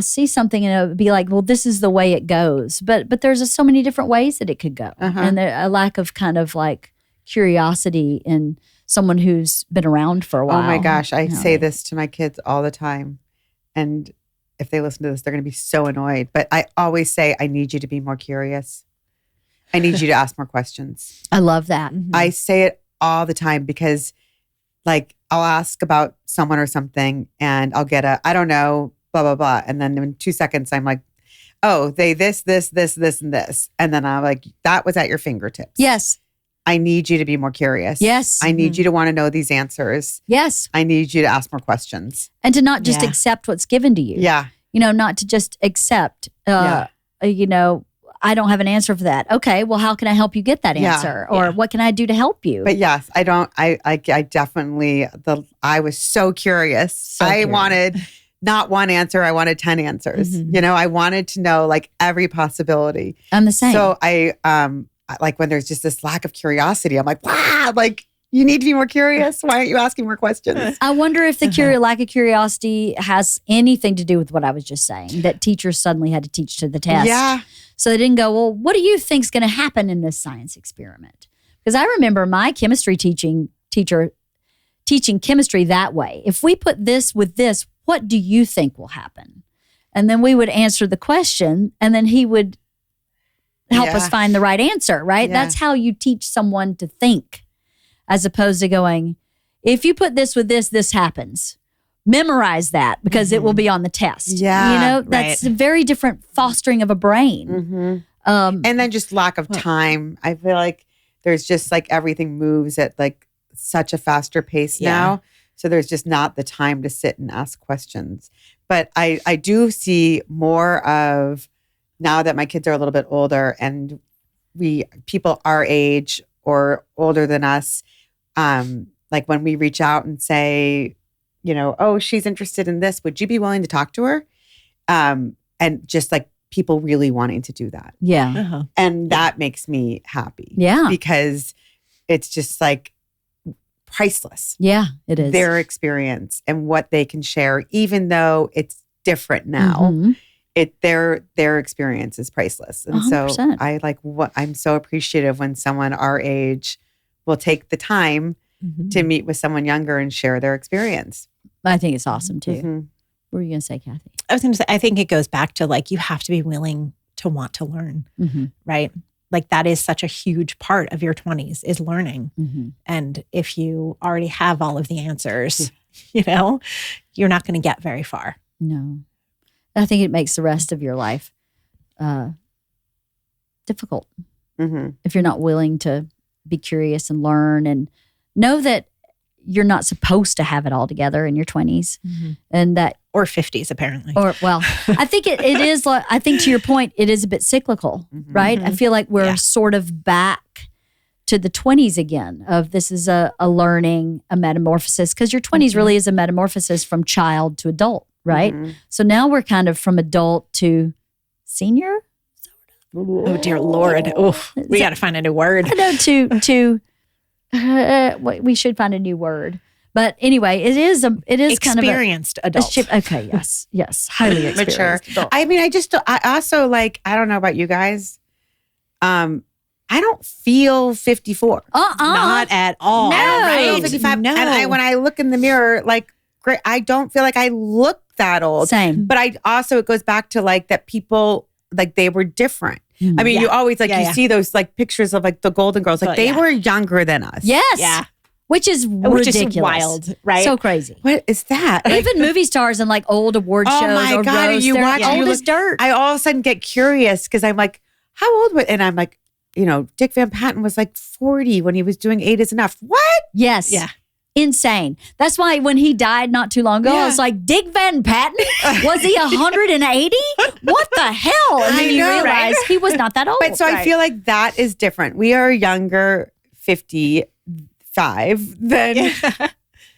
see something and it'll be like, well, this is the way it goes. But there's so many different ways that it could go. And a lack of kind of like curiosity in someone who's been around for a while. Oh my gosh. I say this to my kids all the time. And if they listen to this, they're going to be so annoyed. But I always say, I need you to be more curious. I need you to ask more questions. I love that. I say it all the time because like I'll ask about someone or something and I'll get I don't know, blah, blah, blah. And then in 2 seconds, I'm like, oh, they this, and this. And then I'm like, that was at your fingertips. Yes. I need you to be more curious. Yes. I need you to want to know these answers. Yes. I need you to ask more questions. And to not just accept what's given to you. Yeah. Not to just accept, I don't have an answer for that. Okay, well, how can I help you get that answer? Or what can I do to help you? But yes, I definitely, I was so curious. I wanted not one answer. I wanted 10 answers. You know, I wanted to know like every possibility. I'm the same. So I like when there's just this lack of curiosity, I'm like, wow, like you need to be more curious. Why aren't you asking more questions? I wonder if the lack of curiosity has anything to do with what I was just saying, that teachers suddenly had to teach to the test. Yeah. So they didn't go, well, what do you think's going to happen in this science experiment? Because I remember my chemistry teacher teaching chemistry that way. If we put this with this, what do you think will happen? And then we would answer the question, and then he would help us find the right answer, right? Yeah. That's how you teach someone to think, as opposed to going, if you put this with this, this happens. Memorize that because it will be on the test. Yeah, you know, that's a very different fostering of a brain. And then just lack of time. I feel like there's just like everything moves at like such a faster pace now. So there's just not the time to sit and ask questions. But I do see more of, now that my kids are a little bit older and people our age or older than us, like when we reach out and say, you know, oh, she's interested in this, would you be willing to talk to her? And just like people really wanting to do that. Yeah. And that makes me happy. Yeah. Because it's just like priceless. Yeah, it is. Their experience and what they can share, even though it's different now. Their experience is priceless. And 100%. so I'm so appreciative when someone our age will take the time to meet with someone younger and share their experience. I think it's awesome too. What were you going to say, Cathy? I was going to say, I think it goes back to like, you have to be willing to want to learn, right? Like that is such a huge part of your 20s is learning. And if you already have all of the answers, you know, you're not going to get very far. No. I think it makes the rest of your life difficult if you're not willing to be curious and learn and know that you're not supposed to have it all together in your 20s and that or 50s apparently. Or well, I think it is like, I think to your point, it is a bit cyclical, right? I feel like we're sort of back to the 20s again of this is a learning, a metamorphosis, because your 20s really is a metamorphosis from child to adult, right? So now we're kind of from adult to senior. Oh dear Lord. Oh, we got to find a new word. I know we should find a new word. But anyway, it is kind of experienced adult. Okay, yes, highly experienced. Mature. I mean, I also like, I don't know about you guys. I don't feel 54. Not at all. No. I don't feel 55. No. And when I look in the mirror, like, great, I don't feel like I look that old. Same. But it goes back to like that people, like they were different. I mean, you always like, you see those like pictures of like the Golden Girls, like they were younger than us. Yes. Yeah. Which is ridiculous. Wild, right? So crazy. What is that? Even movie stars and like old award shows. Oh my God, roasts, you they're watch old as dirt. I all of a sudden get curious because I'm like, how old was, and I'm like, you know, Dick Van Patten was like 40 when he was doing 8 is Enough. What? Yes. Yeah. Insane. That's why when he died not too long ago, I was like, Dick Van Patten? Was he 180? What the hell? And then you realize he was not that old. But so I feel like that is different. We are younger 55 than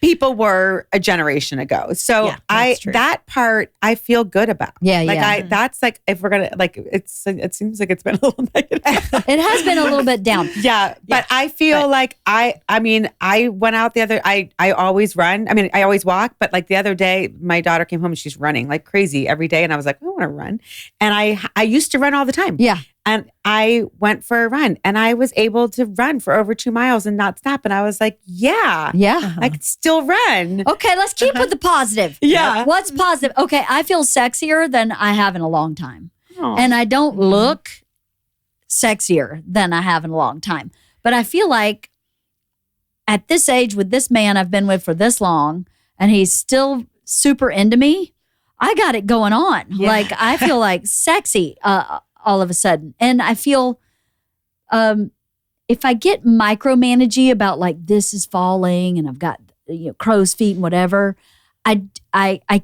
people were a generation ago. So that part I feel good about. Yeah, that's like, if we're gonna like, it seems like it's been a little negative. It has been a little bit down. But I feel like I mean, I went out I always run. I mean, I always walk, but like the other day, my daughter came home and she's running like crazy every day. And I was like, I want to run. And I used to run all the time. Yeah. And I went for a run and I was able to run for over 2 miles and not stop. And I was like, I could still run. Okay, let's keep with the positive. Yeah. What's positive? Okay, I feel sexier than I have in a long time. Aww. And I don't look sexier than I have in a long time. But I feel like at this age with this man I've been with for this long and he's still super into me, I got it going on. Yeah. Like I feel like sexy all of a sudden. And I feel if I get micromanagey about like this is falling and I've got crow's feet and whatever, I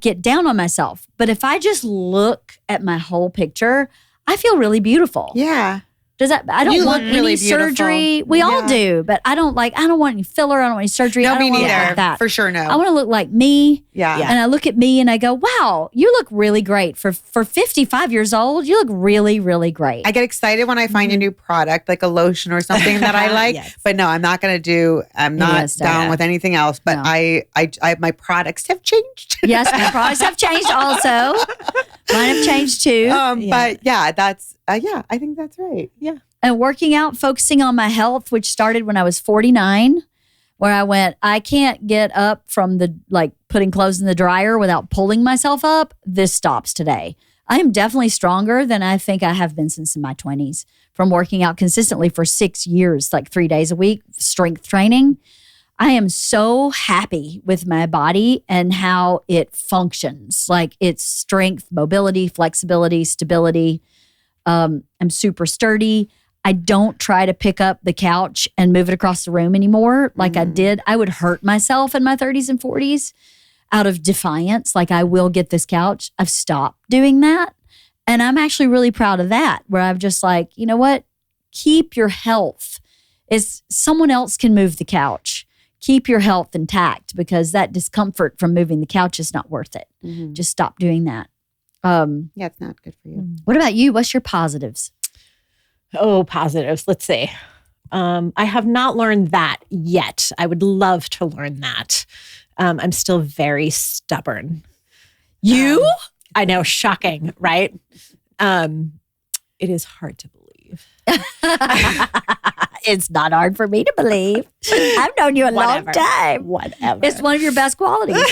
get down on myself. But if I just look at my whole picture, I feel really beautiful. Yeah. Does that? I don't You want look really any surgery. beautiful. We all Yeah. do, but I don't want any filler. I don't want any surgery. No, I don't me want to look neither. like that. For sure, no. I want to look like me. Yeah. Yeah. And I look at me and I go, wow, you look really great. For 55 years old, you look really, really great. I get excited when I find a new product, like a lotion or something that I like. Yes. But no, I'm not Yes, down yeah. with anything else. But No. I my products have changed. Yes, my products have changed also. Mine have changed too. Yeah. But yeah, that's, I think that's right. And working out, focusing on my health, which started when I was 49, where I went, I can't get up from the putting clothes in the dryer without pulling myself up. This stops today. I am definitely stronger than I think I have been since in my 20s from working out consistently for 6 years, like 3 days a week, strength training. I am so happy with my body and how it functions, like its strength, mobility, flexibility, stability. I'm super sturdy. I don't try to pick up the couch and move it across the room anymore like I did. I would hurt myself in my 30s and 40s out of defiance. Like, I will get this couch. I've stopped doing that. And I'm actually really proud of that, where I'm just like, you know what? Keep your health. Someone else can move the couch. Keep your health intact, because that discomfort from moving the couch is not worth it. Mhm. Just stop doing that. Yeah, it's not good for you. What about you? What's your positives? Oh, positives. Let's see. I have not learned that yet. I would love to learn that. I'm still very stubborn. You? I know, shocking, right? It is hard to believe. It's not hard for me to believe. I've known you a long Whatever. time. Whatever. It's one of your best qualities.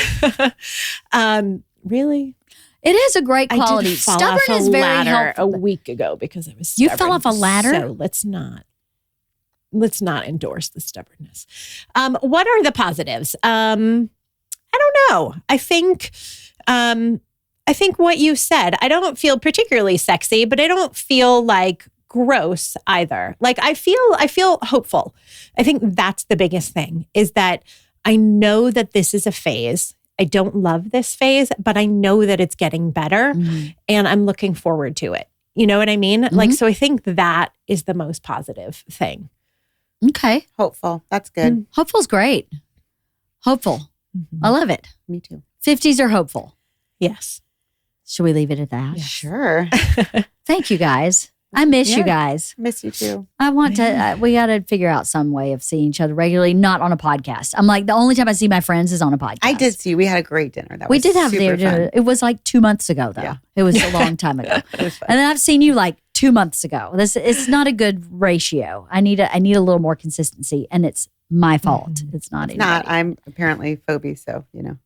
Really? It is a great quality. I did fall Stubborn off is a very ladder helpful. a week ago because I was You stubborn. fell off a ladder? So let's not endorse the stubbornness. What are the positives? I don't know. I think what you said. I don't feel particularly sexy, but I don't feel like gross either. Like, I feel hopeful. I think that's the biggest thing, is that I know that this is a phase. I don't love this phase, but I know that it's getting better and I'm looking forward to it. You know what I mean? Like, so I think that is the most positive thing. Okay. Hopeful. That's good. Hopeful's great. Hopeful. I love it. Me too. 50s are hopeful. Yes. Should we leave it at that? Sure. Thank you, guys. I miss you guys. Miss you too. I want to, we got to figure out some way of seeing each other regularly, not on a podcast. I'm like, the only time I see my friends is on a podcast. I did see you. We had a great dinner. We did have super dinner. fun. It was like 2 months ago, though. Yeah. It was a long time ago. It was fun. And then I've seen you like 2 months ago. It's not a good ratio. I need a little more consistency, and it's my fault. It's not. It's not. I'm apparently phobia, so you know.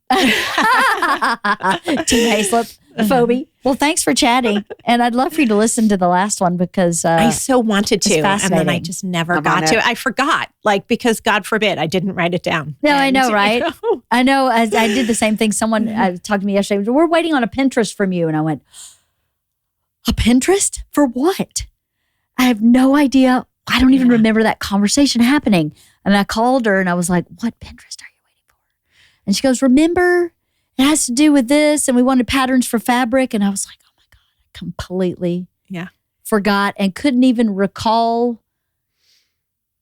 Team Hayslip, Phoebe. Well, thanks for chatting, and I'd love for you to listen to the last one because I so wanted to, and then I fascinating. just never I'm got on to. it. I forgot, like, because God forbid I didn't write it down. No, I And, know, you right? know, I know. I did the same thing. Someone talked to me yesterday. We're waiting on a Pinterest from you, and I went, a Pinterest for what? I have no idea. I don't even remember that conversation happening. And I called her and I was like, what Pinterest are you waiting for? And she goes, remember, it has to do with this. And we wanted patterns for fabric. And I was like, oh my God, I completely forgot and couldn't even recall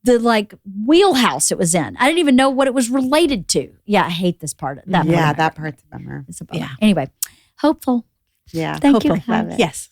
the wheelhouse it was in. I didn't even know what it was related to. Yeah, I hate this part. That part. Yeah, that part's a bummer. It's a bummer. Yeah. Anyway, hopeful. Yeah. Thank you. hopeful. guys. Yes.